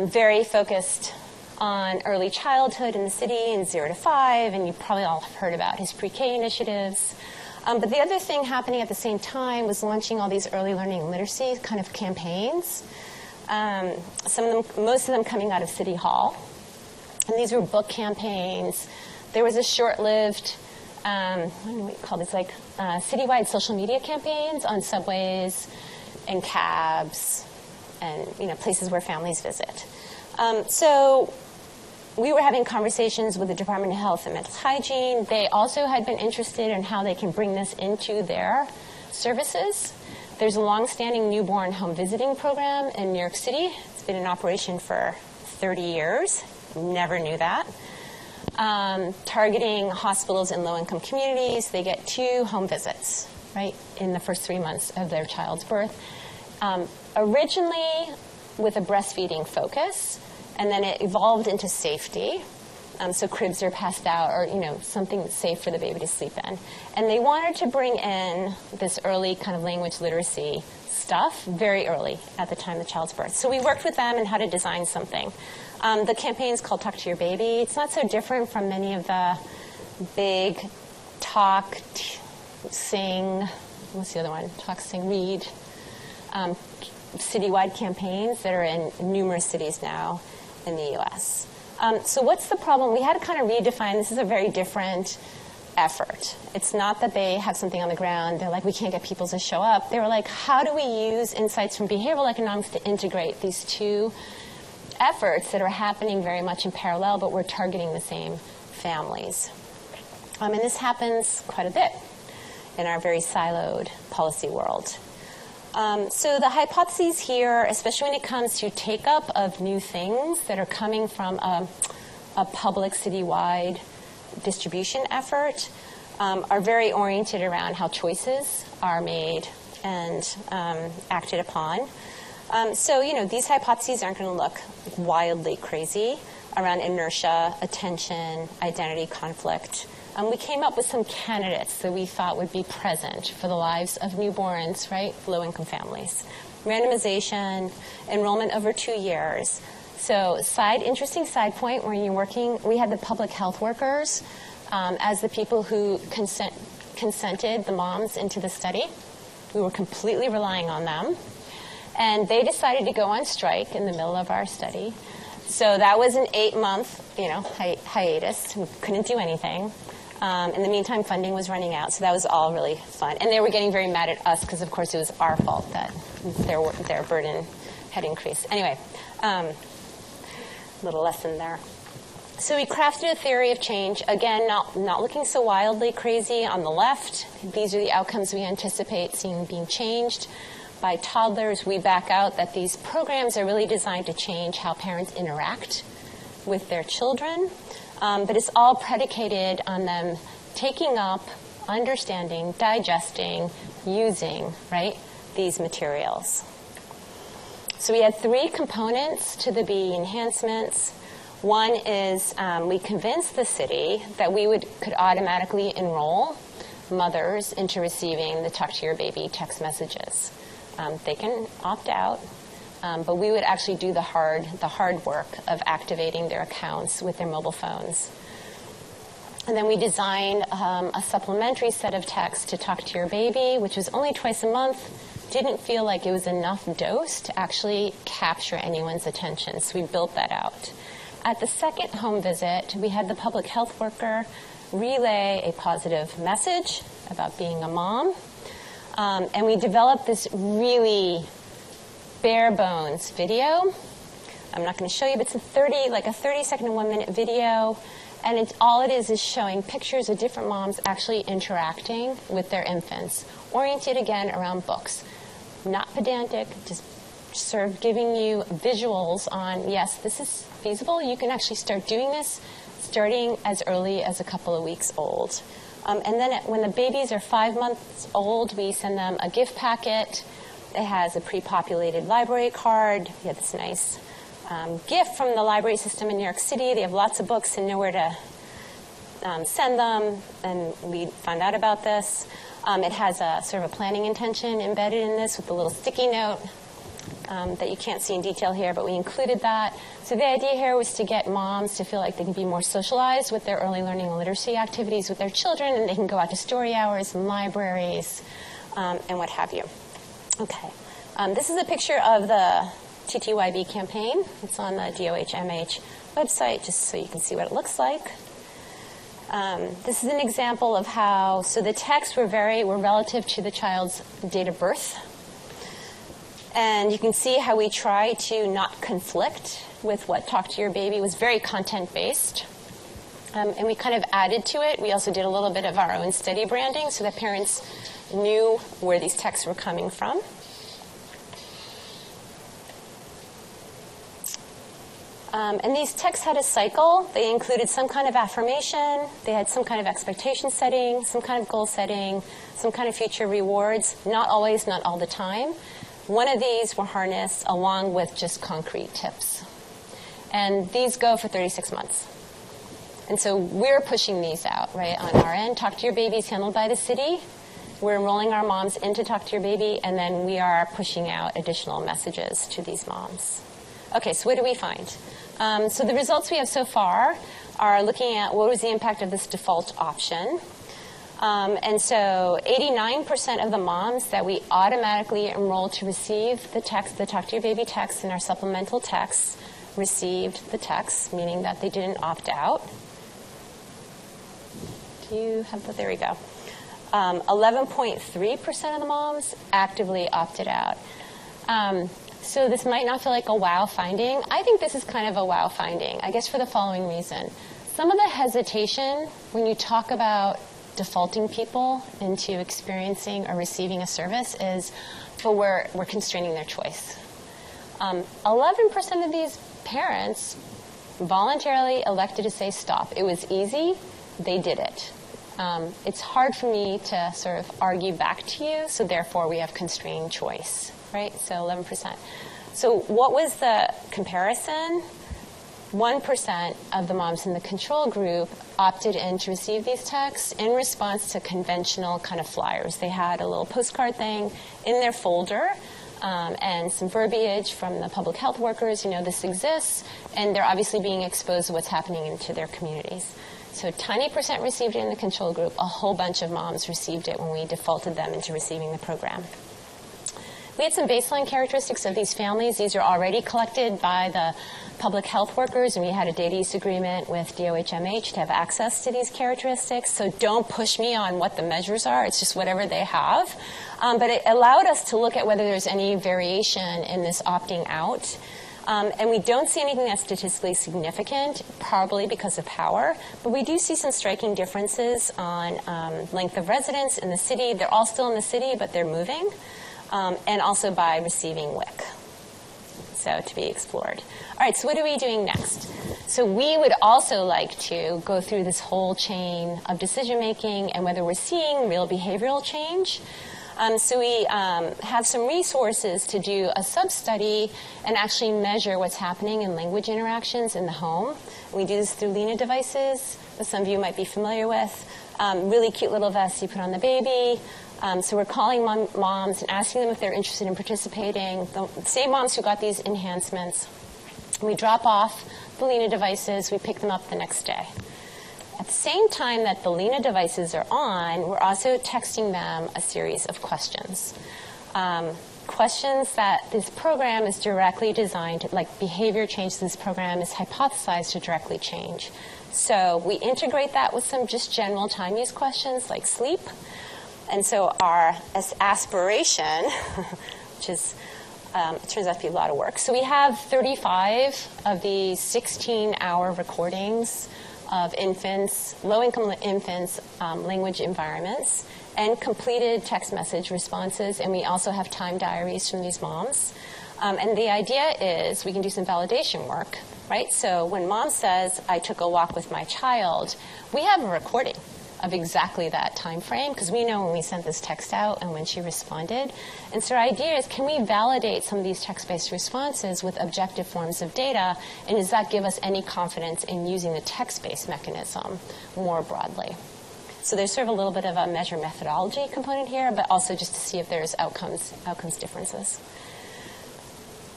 very focused on early childhood in the city in 0 to 5, and you probably all have heard about his pre-K initiatives. But the other thing happening at the same time was launching all these early learning literacy kind of campaigns. Most of them coming out of City Hall. And these were book campaigns. There was a short-lived I don't know what you call this, like citywide social media campaigns on subways and cabs and places where families visit. So we were having conversations with the Department of Health and Mental Hygiene. They also had been interested in how they can bring this into their services. There's a long-standing newborn home visiting program in New York City. It's been in operation for 30 years. Never knew that. Targeting hospitals in low-income communities. They get 2 home visits, right, in the first 3 months of their child's birth. Originally with a breastfeeding focus, and then it evolved into safety. So cribs are passed out, or something that's safe for the baby to sleep in. And they wanted to bring in this early kind of language literacy stuff very early at the time of the child's birth. So we worked with them on how to design something. The campaign's called Talk to Your Baby. It's not so different from many of the big talk, sing, what's the other one? Talk, sing, read, citywide campaigns that are in numerous cities now in the U.S. So what's the problem? We had to kind of redefine, this is a very different effort. It's not that they have something on the ground, they're like, we can't get people to show up. They were like, how do we use insights from behavioral economics to integrate these 2 efforts that are happening very much in parallel, but we're targeting the same families. And this happens quite a bit in our very siloed policy world. So the hypotheses here, especially when it comes to take-up of new things that are coming from a public citywide distribution effort, are very oriented around how choices are made and acted upon. So, these hypotheses aren't going to look wildly crazy around inertia, attention, identity conflict, we came up with some candidates that we thought would be present for the lives of newborns, right, low-income families. Randomization, enrollment over 2 years. So interesting side point, when you're working, we had the public health workers as the people who consented the moms into the study. We were completely relying on them. And they decided to go on strike in the middle of our study. So that was an 8-month, hiatus. We couldn't do anything. In the meantime, funding was running out, so that was all really fun. And they were getting very mad at us because, of course, it was our fault that their burden had increased. Anyway, little lesson there. So we crafted a theory of change. Again, not looking so wildly crazy on the left. These are the outcomes we anticipate seeing being changed. By toddlers, we back out that these programs are really designed to change how parents interact with their children. But it's all predicated on them taking up, understanding, digesting, using, right, these materials. So we had 3 components to the BE enhancements. One is we convinced the city that we could automatically enroll mothers into receiving the Talk to Your Baby text messages. They can opt out, but we would actually do the hard work of activating their accounts with their mobile phones. And then we designed a supplementary set of texts to Talk to Your Baby, which was only twice a month. Didn't feel like it was enough dose to actually capture anyone's attention, so we built that out. At the second home visit, we had the public health worker relay a positive message about being a mom. And we developed this really bare bones video. I'm not going to show you, but it's a 30-second to 1-minute video. And all it is showing pictures of different moms actually interacting with their infants, oriented again around books. Not pedantic, just sort of giving you visuals on, yes, this is feasible. You can actually start doing this starting as early as a couple of weeks old. And then when the babies are 5 months old, we send them a gift packet. It has a pre-populated library card. We have this nice gift from the library system in New York City. They have lots of books and nowhere to send them, and we found out about this. It has a sort of a planning intention embedded in this with a little sticky note that you can't see in detail here, but we included that. So the idea here was to get moms to feel like they can be more socialized with their early learning and literacy activities with their children, and they can go out to story hours and libraries and what have you. Okay. This is a picture of the TTYB campaign. It's on the DOH-MH website, just so you can see what it looks like. This is an example of how, so the texts were relative to the child's date of birth. And you can see how we try to not conflict with what Talk to Your Baby was very content-based. And we kind of added to it. We also did a little bit of our own study branding so that parents knew where these texts were coming from. And these texts had a cycle. They included some kind of affirmation. They had some kind of expectation setting, some kind of goal setting, some kind of future rewards. Not always, not all the time. One of these were harnessed along with just concrete tips. And these go for 36 months. And so we're pushing these out, right, on our end. Talk to Your Baby is handled by the city. We're enrolling our moms into Talk to Your Baby, and then we are pushing out additional messages to these moms. Okay, so what do we find? So the results we have so far are looking at what was the impact of this default option. And so 89% of the moms that we automatically enrolled to receive the text, the Talk to Your Baby text, and our supplemental texts received the text, meaning that they didn't opt out. Do you have that? There we go. 11.3% of the moms actively opted out. So this might not feel like a wow finding. I think this is kind of a wow finding, I guess for the following reason. Some of the hesitation when you talk about defaulting people into experiencing or receiving a service is, but we're constraining their choice. 11% of these parents voluntarily elected to say stop. It was easy. They did it. It's hard for me to sort of argue back to you, so therefore we have constrained choice, right? So 11%. So what was the comparison? 1% of the moms in the control group opted in to receive these texts in response to conventional kind of flyers. They had a little postcard thing in their folder and some verbiage from the public health workers, this exists, and they're obviously being exposed to what's happening into their communities. So tiny percent received it in the control group. A whole bunch of moms received it when we defaulted them into receiving the program. We had some baseline characteristics of these families. These are already collected by the public health workers, and we had a data use agreement with DOHMH to have access to these characteristics. So don't push me on what the measures are. It's just whatever they have. But it allowed us to look at whether there's any variation in this opting out. And we don't see anything that's statistically significant, probably because of power. But we do see some striking differences on length of residence in the city. They're all still in the city, but they're moving. And also by receiving WIC. So to be explored. All right, so what are we doing next? So we would also like to go through this whole chain of decision making and whether we're seeing real behavioral change. So we have some resources to do a sub-study and actually measure what's happening in language interactions in the home. We do this through Lena devices, that some of you might be familiar with. Really cute little vests you put on the baby. So we're calling moms and asking them if they're interested in participating. The same moms who got these enhancements. We drop off the Lena devices. We pick them up the next day. At the same time that the Lena devices are on, we're also texting them a series of questions. Questions that this program is directly designed, like behavior change this program is hypothesized to directly change. So we integrate that with some just general time use questions like sleep. And so our aspiration, which is, it turns out to be a lot of work. So we have 35 of these 16-hour recordings of infants, low-income infants, language environments, and completed text message responses. And we also have time diaries from these moms. And the idea is we can do some validation work, right? So when mom says, I took a walk with my child, we have a recording of exactly that time frame, because we know when we sent this text out and when she responded. And so our idea is, can we validate some of these text-based responses with objective forms of data, and does that give us any confidence in using the text-based mechanism more broadly? So there's sort of a little bit of a measure methodology component here, but also just to see if there's outcomes differences.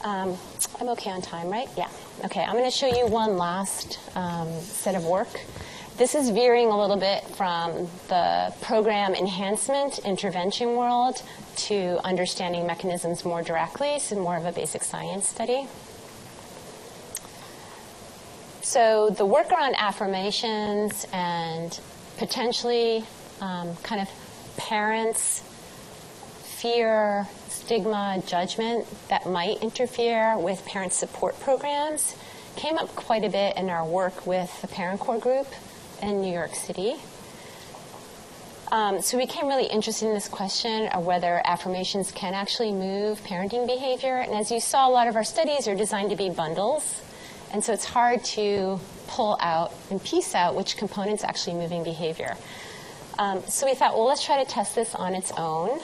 I'm okay on time, right? Yeah. Okay, I'm going to show you one last set of work. This is veering a little bit from the program enhancement intervention world to understanding mechanisms more directly, so more of a basic science study. So the work around affirmations and potentially kind of parents' fear, stigma, judgment that might interfere with parent support programs came up quite a bit in our work with the Parent Core group in New York City. So we became really interested in this question of whether affirmations can actually move parenting behavior. And as you saw, a lot of our studies are designed to be bundles. And so it's hard to pull out and piece out which components actually moving behavior. So we thought, well, let's try to test this on its own.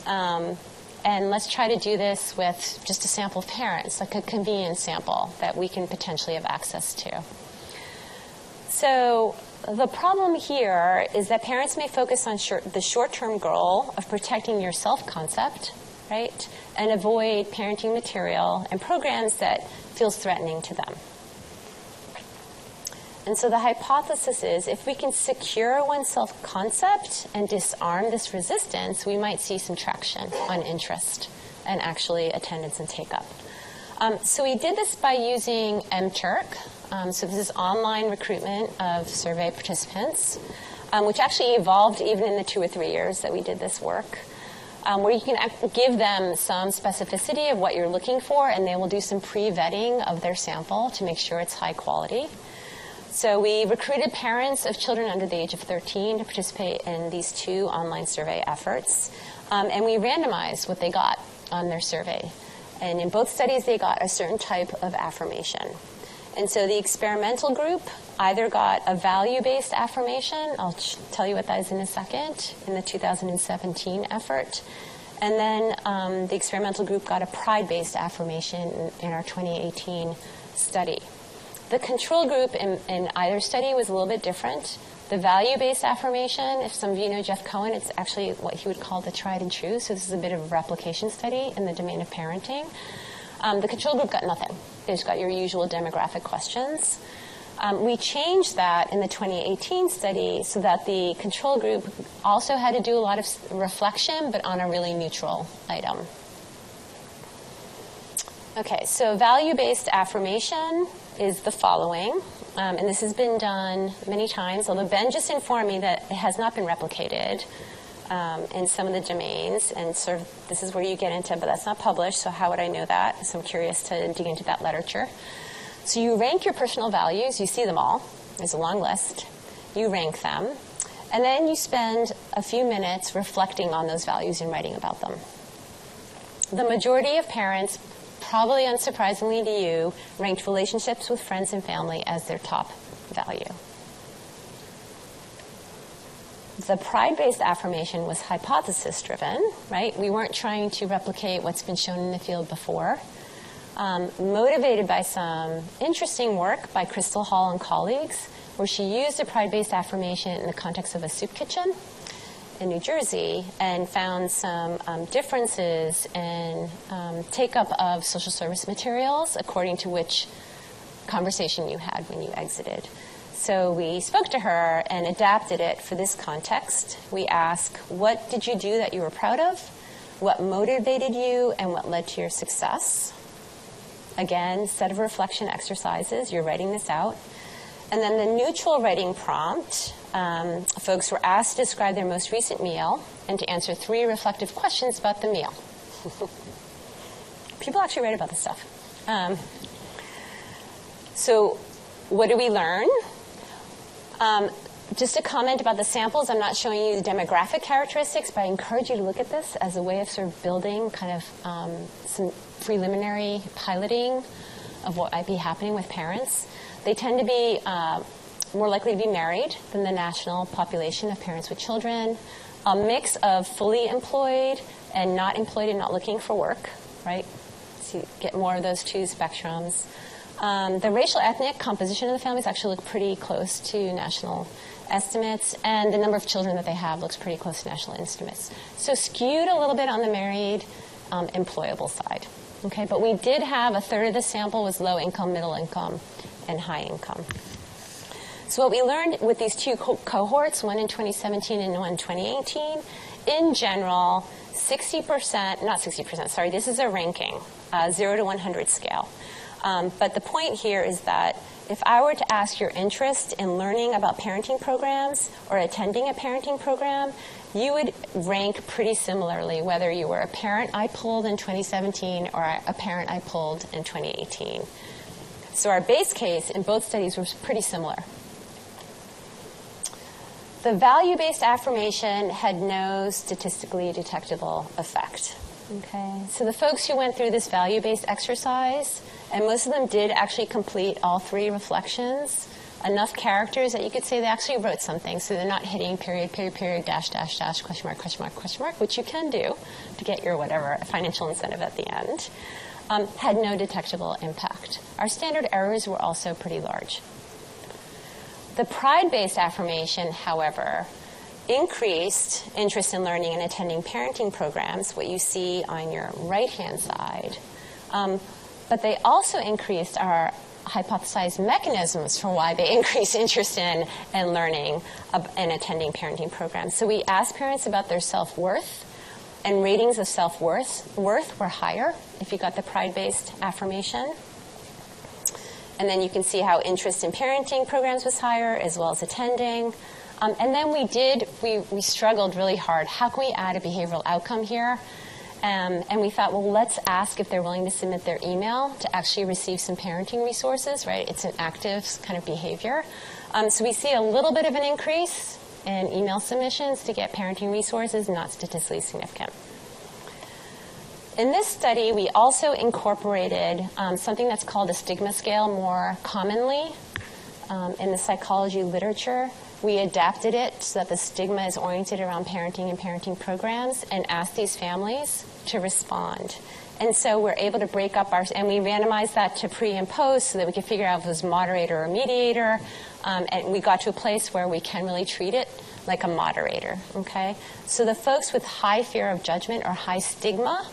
And let's try to do this with just a sample of parents, like a convenience sample that we can potentially have access to. So the problem here is that parents may focus on the short-term goal of protecting your self-concept, right, and avoid parenting material and programs that feels threatening to them. And so the hypothesis is if we can secure one's self-concept and disarm this resistance, we might see some traction on interest and actually attendance and take-up. So we did this by using mTurk. So this is online recruitment of survey participants, which actually evolved even in the 2 or 3 years that we did this work, where you can give them some specificity of what you're looking for, and they will do some pre-vetting of their sample to make sure it's high quality. So we recruited parents of children under the age of 13 to participate in these 2 online survey efforts, and we randomized what they got on their survey. And in both studies, they got a certain type of affirmation. And so the experimental group either got a value-based affirmation, I'll tell you what that is in a second, in the 2017 effort. And then the experimental group got a pride-based affirmation in our 2018 study. The control group in either study was a little bit different. The value-based affirmation, if some of you know Jeff Cohen, it's actually what he would call the tried and true. So this is a bit of a replication study in the domain of parenting. The control group got nothing. They just got your usual demographic questions. We changed that in the 2018 study so that the control group also had to do a lot of reflection, but on a really neutral item. Okay, so value-based affirmation is the following, and this has been done many times, although Ben just informed me that it has not been replicated in some of the domains, and sort of this is where you get into, but that's not published, so how would I know that? So I'm curious to dig into that literature. So you rank your personal values, you see them all, there's a long list, you rank them, and then you spend a few minutes reflecting on those values and writing about them. The majority of parents, probably unsurprisingly to you, ranked relationships with friends and family as their top value. The pride-based affirmation was hypothesis-driven, right? We weren't trying to replicate what's been shown in the field before. Motivated by some interesting work by Crystal Hall and colleagues, where she used a pride-based affirmation in the context of a soup kitchen in New Jersey and found some differences in take-up of social service materials according to which conversation you had when you exited. So we spoke to her and adapted it for this context. We asked, what did you do that you were proud of? What motivated you and what led to your success? Again, set of reflection exercises. You're writing this out. And then the neutral writing prompt, folks were asked to describe their most recent meal and to answer 3 reflective questions about the meal. People actually write about this stuff. So what do we learn? Just a comment about the samples. I'm not showing you the demographic characteristics, but I encourage you to look at this as a way of sort of building kind of some preliminary piloting of what might be happening with parents. They tend to be more likely to be married than the national population of parents with children. A mix of fully employed and not employed and not looking for work, right? So you get more of those 2 spectrums. The racial ethnic composition of the families actually look pretty close to national estimates, and the number of children that they have looks pretty close to national estimates. So skewed a little bit on the married, employable side. Okay, but we did have a third of the sample was low income, middle income, and high income. So what we learned with these 2 cohorts, one in 2017 and one in 2018, in general, 60%, not 60%, sorry, this is a ranking, 0 to 100 scale. But the point here is that if I were to ask your interest in learning about parenting programs or attending a parenting program, you would rank pretty similarly whether you were a parent I pulled in 2017 or a parent I pulled in 2018. So our base case in both studies was pretty similar. The value-based affirmation had no statistically detectable effect. Okay, so the folks who went through this value-based exercise, and most of them did actually complete all 3 reflections, enough characters that you could say they actually wrote something, so they're not hitting period, period, period, dash, dash, dash, question mark, question mark, question mark, which you can do to get your whatever financial incentive at the end, had no detectable impact. Our standard errors were also pretty large. The pride-based affirmation, however, increased interest in learning and attending parenting programs, what you see on your right-hand side. But they also increased our hypothesized mechanisms for why they increase interest in and learning and attending parenting programs. So we asked parents about their self-worth, and ratings of self-worth were higher if you got the pride-based affirmation. And then you can see how interest in parenting programs was higher, as well as attending. And then we struggled really hard. How can we add a behavioral outcome here? And we thought, well, let's ask if they're willing to submit their email to actually receive some parenting resources, right? It's an active kind of behavior. So we see a little bit of an increase in email submissions to get parenting resources, not statistically significant. In this study, we also incorporated something that's called a stigma scale more commonly in the psychology literature. We adapted it so that the stigma is oriented around parenting and parenting programs and asked these families to respond. And so we're able to break up and we randomized that to pre and post so that we could figure out if it was moderator or mediator. And we got to a place where we can really treat it like a moderator, okay? So the folks with high fear of judgment or high stigma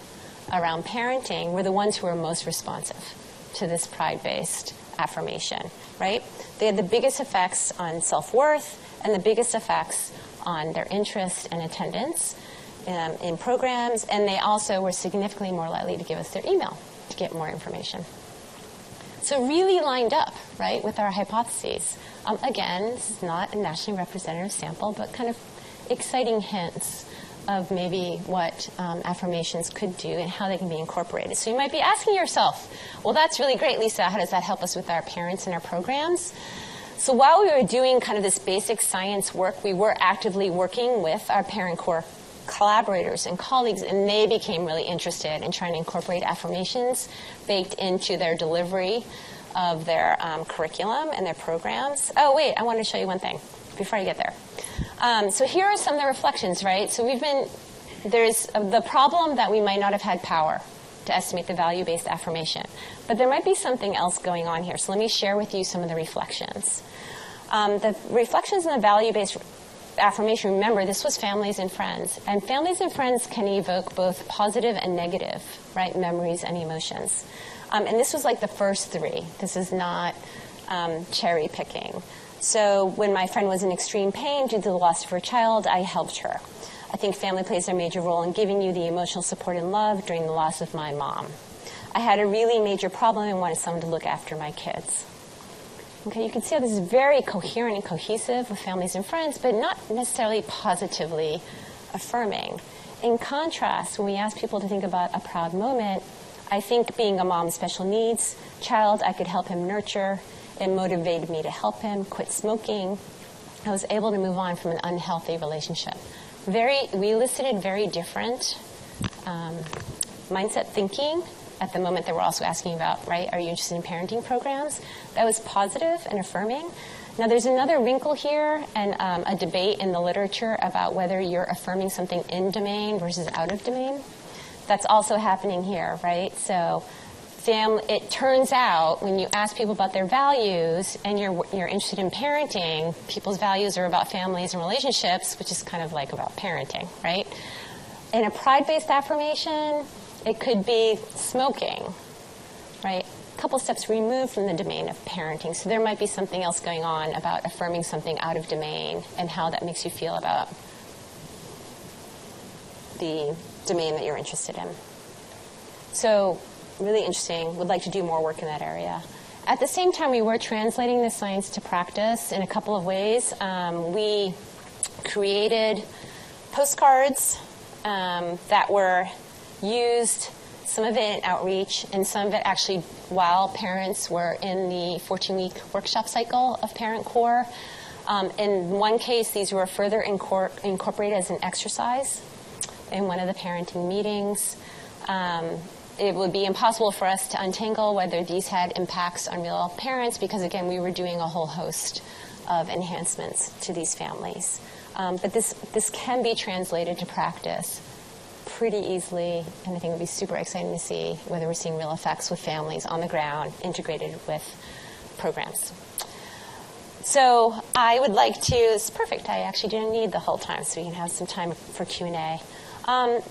around parenting were the ones who were most responsive to this pride-based affirmation, right? They had the biggest effects on self-worth and the biggest effects on their interest and attendance in programs, and they also were significantly more likely to give us their email to get more information. So really lined up, right, with our hypotheses. Again, this is not a nationally representative sample, but kind of exciting hints of maybe what affirmations could do and how they can be incorporated. So you might be asking yourself, well, that's really great, Lisa. How does that help us with our parents and our programs? So while we were doing kind of this basic science work, we were actively working with our parent core collaborators and colleagues, and they became really interested in trying to incorporate affirmations baked into their delivery of their curriculum and their programs. Oh, wait, I want to show you one thing before I get there. So here are some of the reflections, right? So there's the problem that we might not have had power to estimate the value-based affirmation, but there might be something else going on here. So let me share with you some of the reflections. The reflections in the value-based affirmation, remember, this was families and friends. And families and friends can evoke both positive and negative, right, memories and emotions. And this was like the first three. This is not cherry picking. So when my friend was in extreme pain due to the loss of her child, I helped her. I think family plays a major role in giving you the emotional support and love during the loss of my mom. I had a really major problem and wanted someone to look after my kids. Okay, you can see how this is very coherent and cohesive with families and friends, but not necessarily positively affirming. In contrast, when we ask people to think about a proud moment, I think being a mom with special needs child, I could help him nurture. It motivated me to help him quit smoking. I was able to move on from an unhealthy relationship. We elicited very different mindset thinking at the moment that we're also asking about, right, are you interested in parenting programs? That was positive and affirming. Now, there's another wrinkle here and a debate in the literature about whether you're affirming something in domain versus out of domain. That's also happening here, right? So it turns out when you ask people about their values and you're interested in parenting, people's values are about families and relationships, which is kind of like about parenting, right? In a pride-based affirmation, it could be smoking, right? A couple steps removed from the domain of parenting. So there might be something else going on about affirming something out of domain and how that makes you feel about the domain that you're interested in. So really interesting. Would like to do more work in that area. At the same time, we were translating this science to practice in a couple of ways. We created postcards that were used, some of it in outreach, and some of it actually while parents were in the 14-week workshop cycle of Parent Core. In one case, these were further incorporated as an exercise in one of the parenting meetings. It would be impossible for us to untangle whether these had impacts on real parents because, again, we were doing a whole host of enhancements to these families. But this can be translated to practice pretty easily, and I think it would be super exciting to see whether we're seeing real effects with families on the ground integrated with programs. So I would like to, it's perfect, I actually didn't need the whole time, so we can have some time for Q&A.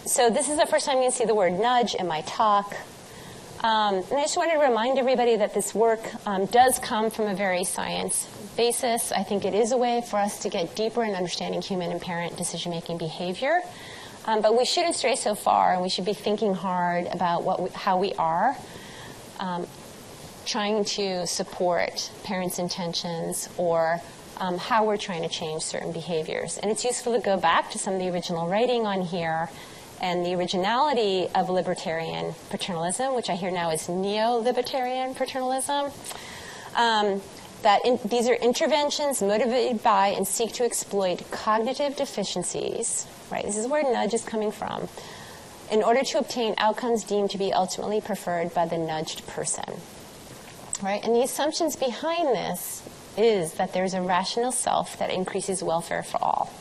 So this is the first time you can see the word nudge in my talk. And I just wanted to remind everybody that this work does come from a very science basis. I think it is a way for us to get deeper in understanding human and parent decision-making behavior. But we shouldn't stray so far, and we should be thinking hard about how we are trying to support parents' intentions or how we're trying to change certain behaviors. And it's useful to go back to some of the original writing on here and the originality of libertarian paternalism, which I hear now is neo-libertarian paternalism. These are interventions motivated by and seek to exploit cognitive deficiencies, right? This is where nudge is coming from, in order to obtain outcomes deemed to be ultimately preferred by the nudged person, right? And the assumptions behind this is that there's a rational self that increases welfare for all.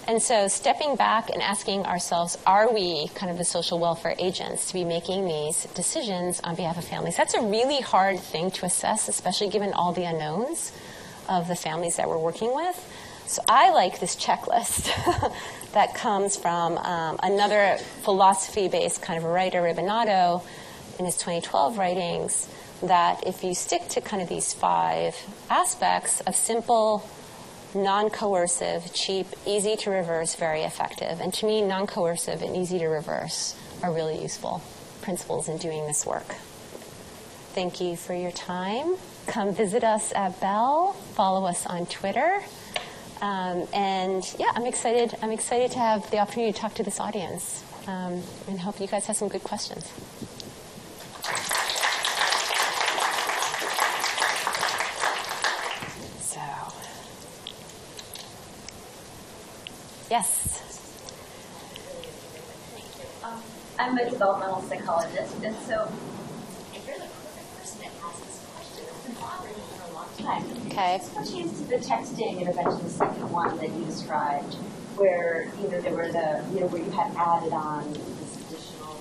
And so stepping back and asking ourselves, are we kind of the social welfare agents to be making these decisions on behalf of families? That's a really hard thing to assess, especially given all the unknowns of the families that we're working with. So I like this checklist that comes from another philosophy-based kind of writer, Ribanato, in his 2012 writings, that if you stick to kind of these 5 aspects of simple, non-coercive, cheap, easy to reverse, very effective. And to me, non-coercive and easy to reverse are really useful principles in doing this work. Thank you for your time. Come visit us at Bell. Follow us on Twitter. And yeah, I'm excited to have the opportunity to talk to this audience, and hope you guys have some good questions. So, yes. I'm a developmental psychologist, and so if you're the perfect person to ask this question, it's been bothering me for a long time. Okay. This pertains to the texting intervention, the second one that you described, where there were where you had added on this additional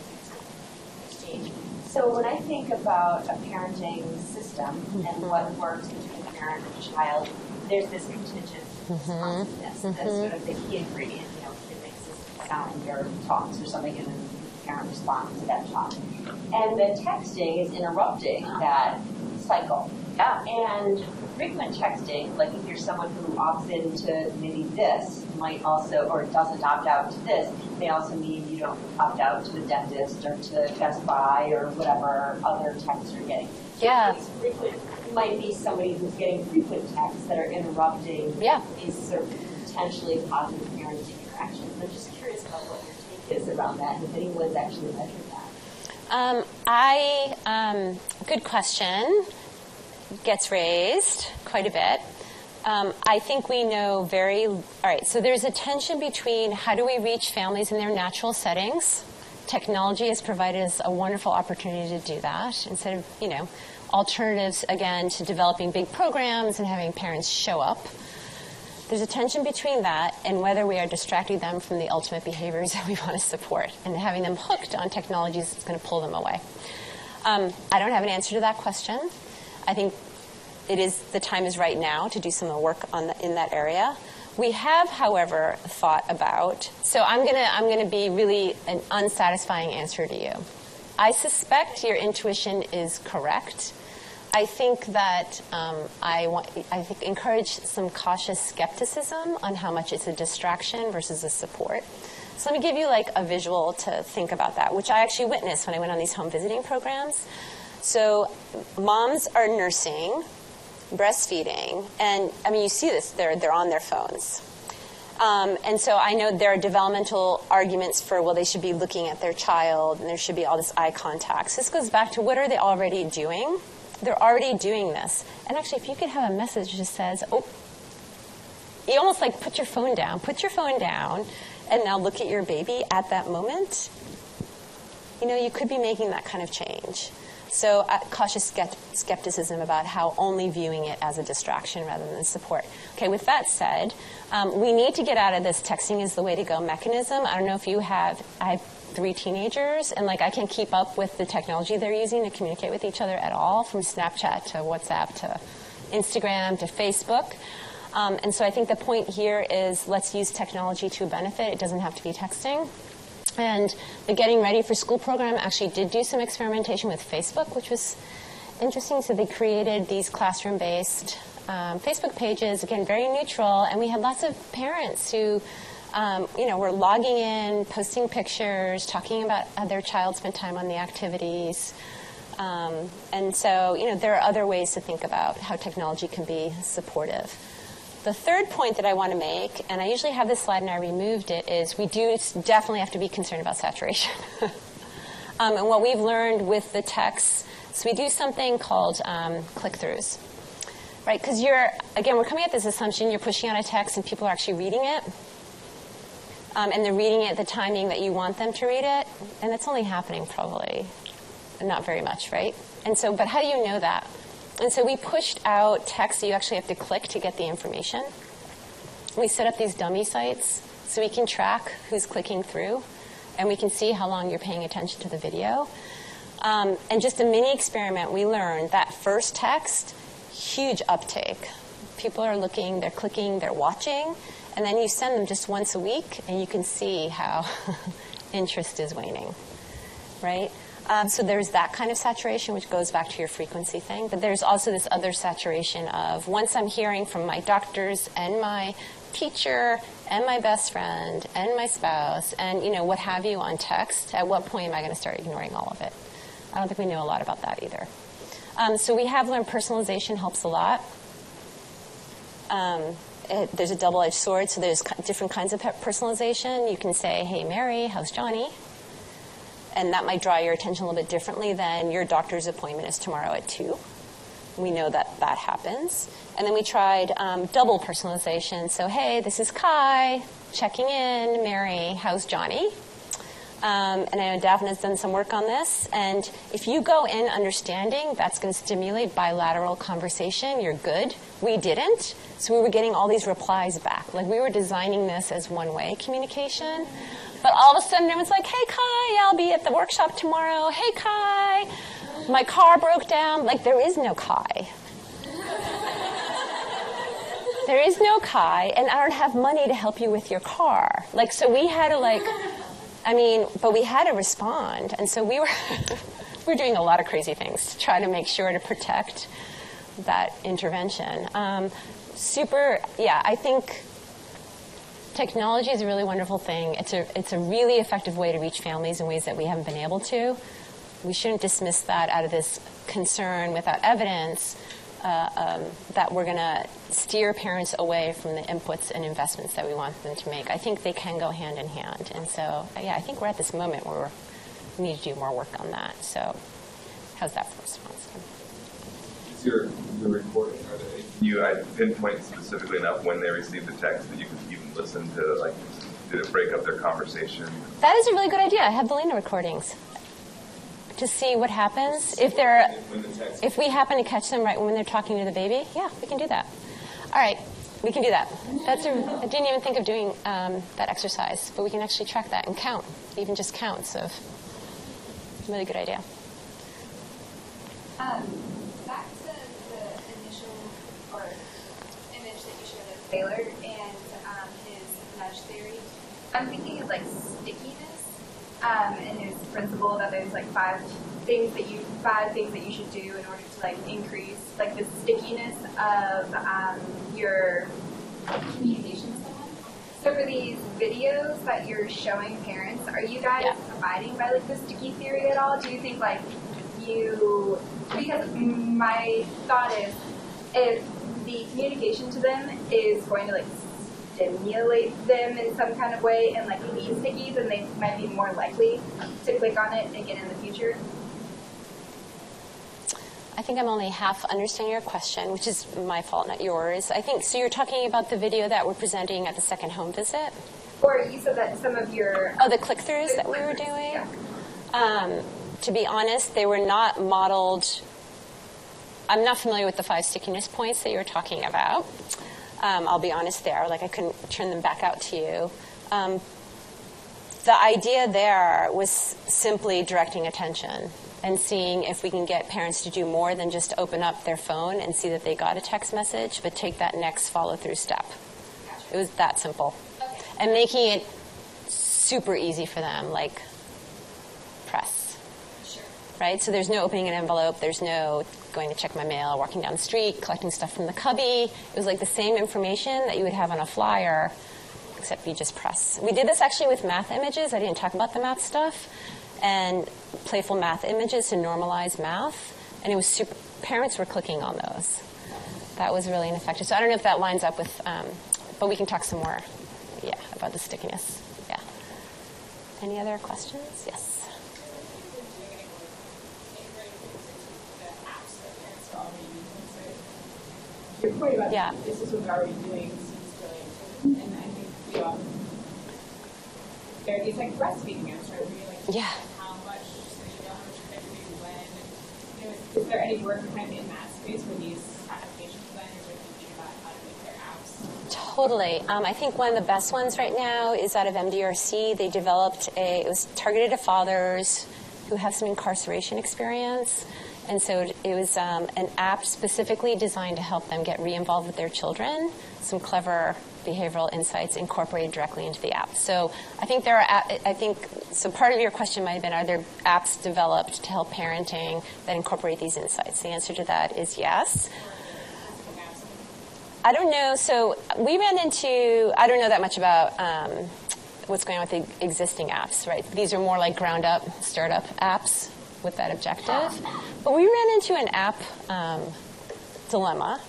exchange. So when I think about a parenting system and what works between a parent and a child, there's this contingent responsiveness. That's sort of the key ingredient. Kid makes this sound or talks or something, and then the parent responds to that talk. And the texting is interrupting that cycle. Yeah. And frequent texting, like if you're someone who opts into maybe this, might also, or doesn't opt out to this, may also mean you don't opt out to the dentist or to Best Buy or whatever other texts you're getting. Yeah. These frequent might be somebody who's getting frequent texts that are interrupting these sort of potentially positive parenting interactions. I'm just curious about what your take is around that, and if anyone's actually measured that. Good question. Gets raised quite a bit. I think we know all right, so there's a tension between how do we reach families in their natural settings. Technology has provided us a wonderful opportunity to do that instead of, alternatives, again, to developing big programs and having parents show up. There's a tension between that and whether we are distracting them from the ultimate behaviors that we want to support and having them hooked on technologies that's going to pull them away. I don't have an answer to that question. I think the time is right now to do some of the work in that area. We have, however, thought about, so I'm gonna be really an unsatisfying answer to you. I suspect your intuition is correct. I think that I encourage some cautious skepticism on how much it's a distraction versus a support. So let me give you a visual to think about that, which I actually witnessed when I went on these home visiting programs. So moms are nursing, breastfeeding, and you see this, they're on their phones. And so I know there are developmental arguments for, they should be looking at their child and there should be all this eye contact. So this goes back to what are they already doing? They're already doing this. And actually, if you could have a message that says, you almost put your phone down, and now look at your baby at that moment. You could be making that kind of change. So cautious skepticism about how only viewing it as a distraction rather than support. Okay, with that said, we need to get out of this texting is the way to go mechanism. I don't know if I have 3 teenagers, and I can't keep up with the technology they're using to communicate with each other at all, from Snapchat to WhatsApp to Instagram to Facebook. And so I think the point here is let's use technology to a benefit. It doesn't have to be texting. And the Getting Ready for School program actually did do some experimentation with Facebook, which was interesting. So they created these classroom-based Facebook pages, again, very neutral. And we had lots of parents who, were logging in, posting pictures, talking about how their child spent time on the activities. And so, there are other ways to think about how technology can be supportive. The third point that I want to make, and I usually have this slide and I removed it, is we do definitely have to be concerned about saturation. And what we've learned with the texts, so we do something called click-throughs, right? Because we're coming at this assumption you're pushing out a text and people are actually reading it. And they're reading it at the timing that you want them to read it. And it's only happening probably not very much, right? And so, but how do you know that? And so we pushed out text that you actually have to click to get the information. We set up these dummy sites. So we can track who's clicking through, and we can see how long you're paying attention to the video. And just a mini experiment, we learned that first text, huge uptake. People are looking, they're clicking, they're watching, and then you send them just once a week, and you can see how interest is waning, right? So there's that kind of saturation, which goes back to your frequency thing. But there's also this other saturation of once I'm hearing from my doctors and my teacher and my best friend and my spouse and, you know, what have you on text, at what point am I going to start ignoring all of it? I don't think we know a lot about that either. So we have learned personalization helps a lot. There's a double-edged sword, so there's different kinds of personalization. You can say, hey, Mary, how's Johnny? And that might draw your attention a little bit differently than your doctor's appointment is tomorrow at 2. We know that that happens. And then we tried double personalization. So, hey, this is Kai, checking in. Mary, how's Johnny? And I know Daphne has done some work on this. And if you go in understanding, that's going to stimulate bilateral conversation. You're good. We didn't. So we were getting all these replies back. Like we were designing this as one-way communication. But all of a sudden, everyone's like, hey, Kai, I'll be at the workshop tomorrow. Hey, Kai, my car broke down. Like, there is no Kai. There is no Kai, and I don't have money to help you with your car. Like, so we had to, but we had to respond. And so we were doing a lot of crazy things to try to make sure to protect that intervention. I think technology is a really wonderful thing. It's a really effective way to reach families in ways that we haven't been able to. We shouldn't dismiss that out of this concern without evidence that we're going to steer parents away from the inputs and investments that we want them to make. I think they can go hand in hand. And so, I think we're at this moment where we need to do more work on that. So how's that for response? Is your recording, you pinpoint specifically enough when they receive the text that you can even listen to, like, did it break up their conversation? That is a really good idea. I have the Lena recordings to see what happens if we happen to catch them right when they're talking to the baby. Yeah, we can do that. All right, we can do that. I didn't even think of doing that exercise, but we can actually track that and count, even just counts of. Really good idea. Back to the initial image that you showed of Taylor and his nudge theory. I'm thinking of like stickiness and his principle that there's like five things that you should do in order to like increase like the stickiness of your communication style. So for these videos that you're showing parents, are you guys abiding by like the sticky theory at all? Do you think like because my thought is if the communication to them is going to like stimulate them in some kind of way and like be sticky, then they might be more likely to click on it again in the future. I think I'm only half understanding your question, which is my fault, not yours. I think, so you're talking about the video that we're presenting at the second home visit? Or you said that some of your... Oh, the click-throughs that we were doing? Yeah. To be honest, they were not modeled... I'm not familiar with the 5 stickiness points that you were talking about. I'll be honest there. Like, I couldn't turn them back out to you. The idea there was simply directing attention and seeing if we can get parents to do more than just open up their phone and see that they got a text message, but take that next follow-through step. It was that simple. Okay. And making it super easy for them, like press. Sure. Right? So there's no opening an envelope. There's no going to check my mail, walking down the street, collecting stuff from the cubby. It was like the same information that you would have on a flyer, except you just press. We did this actually with math images. I didn't talk about the math stuff. And playful math images to normalize math. And it was super, parents were clicking on those. That was really ineffective. So I don't know if that lines up with, but we can talk some more, about the stickiness. Yeah. Any other questions? Yes. Your point about this is what we're already doing seems really important. And I think we all, it's like breastfeeding apps, right? Where you're like, how much, so you know how much you're going to do when. Is there any work kind of in that space for these applications designers are thinking about how to make their apps? Totally. I think one of the best ones right now is out of MDRC. They developed it was targeted at fathers who have some incarceration experience. And so it was an app specifically designed to help them get re-involved with their children. Some clever behavioral insights incorporated directly into the app. So I think so part of your question might have been, are there apps developed to help parenting that incorporate these insights? The answer to that is yes. I don't know. So we ran into, I don't know that much about what's going on with the existing apps, right? These are more like ground up startup apps with that objective. But we ran into an app dilemma.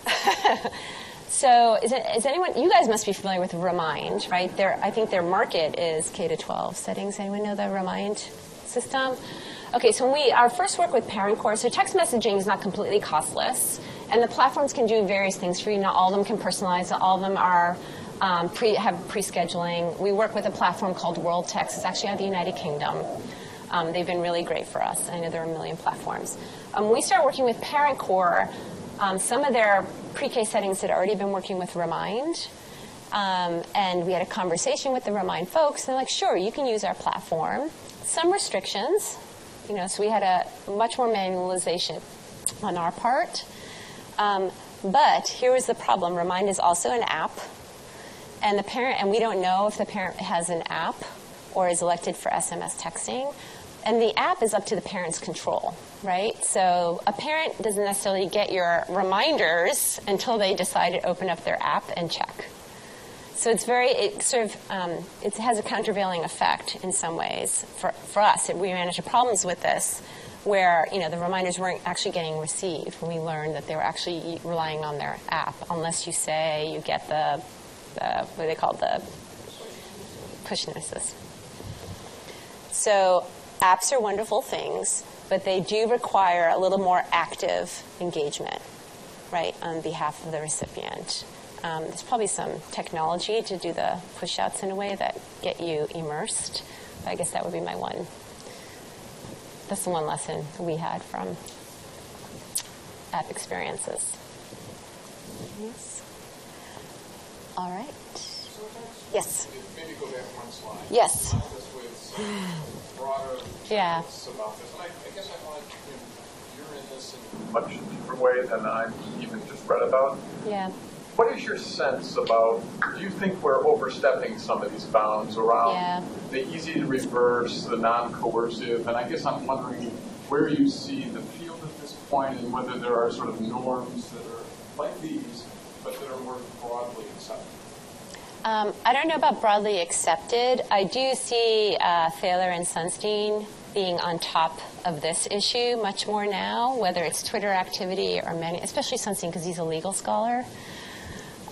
So is anyone, you guys must be familiar with Remind, right? I think their market is K-12 settings. Anyone know the Remind system? Okay, so our first work with ParentCore, so text messaging is not completely costless, and the platforms can do various things for you. Not all of them can personalize. All of them are have pre-scheduling. We work with a platform called World Text. It's actually out of the United Kingdom. They've been really great for us. I know there are a million platforms. When we started working with ParentCore, some of their pre-K settings had already been working with Remind. And we had a conversation with the Remind folks. And they're like, sure, you can use our platform. Some restrictions, so we had a much more manualization on our part. But here was the problem. Remind is also an app. And the parent, and we don't know if the parent has an app or is elected for SMS texting. And the app is up to the parent's control, right? So a parent doesn't necessarily get your reminders until they decide to open up their app and check. So it has a countervailing effect in some ways for us. We ran into problems with this where, the reminders weren't actually getting received when we learned that they were actually relying on their app, unless you say you get the what do they call the push notices. So apps are wonderful things, but they do require a little more active engagement, right, on behalf of the recipient. There's probably some technology to do the push-outs in a way that get you immersed. But I guess that would be that's the one lesson we had from app experiences. Yes. All right. Yes. Maybe go back one slide. Yes. This with some broader thoughts about this. And I guess I want you're in this in a much deeper way than I've even just read about. Yeah. What is your sense about, do you think we're overstepping some of these bounds around the easy to reverse, the non-coercive? And I guess I'm wondering where you see the field at this point and whether there are sort of norms that are like these, but that are more broadly accepted. I don't know about broadly accepted. I do see Thaler and Sunstein being on top of this issue much more now, whether it's Twitter activity or especially Sunstein because he's a legal scholar.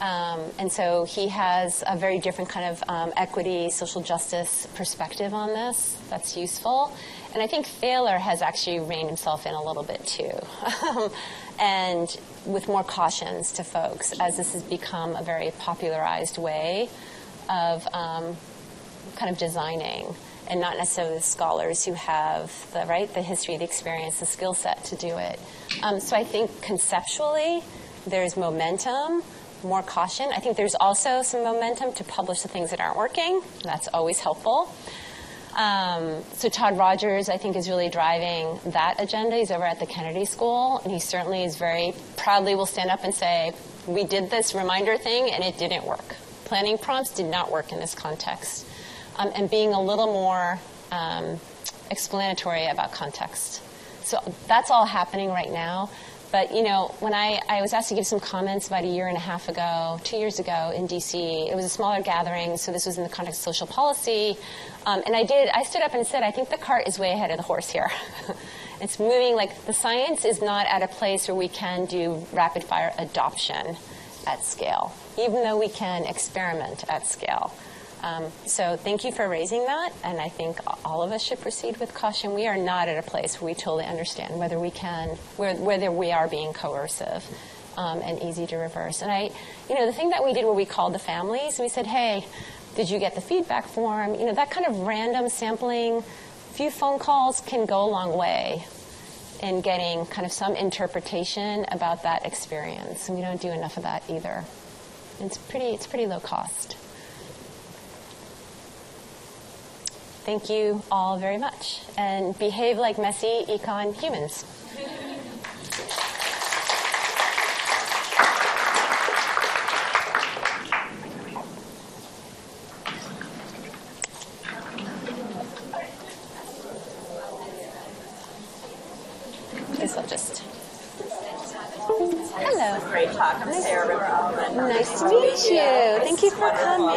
And so he has a very different kind of equity, social justice perspective on this. That's useful. And I think Thaler has actually reined himself in a little bit too. And with more cautions to folks, as this has become a very popularized way of kind of designing, and not necessarily the scholars who have the history, the experience, the skill set to do it. So I think conceptually there's momentum, more caution. I think there's also some momentum to publish the things that aren't working. That's always helpful. So Todd Rogers, I think, is really driving that agenda. He's over at the Kennedy School, and he certainly is very proudly will stand up and say, we did this reminder thing, and it didn't work. Planning prompts did not work in this context. And being a little more explanatory about context. So that's all happening right now. But, when I was asked to give some comments about 2 years ago in D.C., it was a smaller gathering, so this was in the context of social policy. And I stood up and said, I think the cart is way ahead of the horse here. It's moving, the science is not at a place where we can do rapid-fire adoption at scale, even though we can experiment at scale. So thank you for raising that, and I think all of us should proceed with caution. We are not at a place where we totally understand whether we are being coercive and easy to reverse. And the thing that we did where we called the families, we said, hey, did you get the feedback form? That kind of random sampling, few phone calls can go a long way in getting kind of some interpretation about that experience. And we don't do enough of that either. It's pretty low cost. Thank you all very much, and behave like messy econ humans. This will just. Hello. Great talk. I'm Sarah. Nice to meet you. Thank you for coming.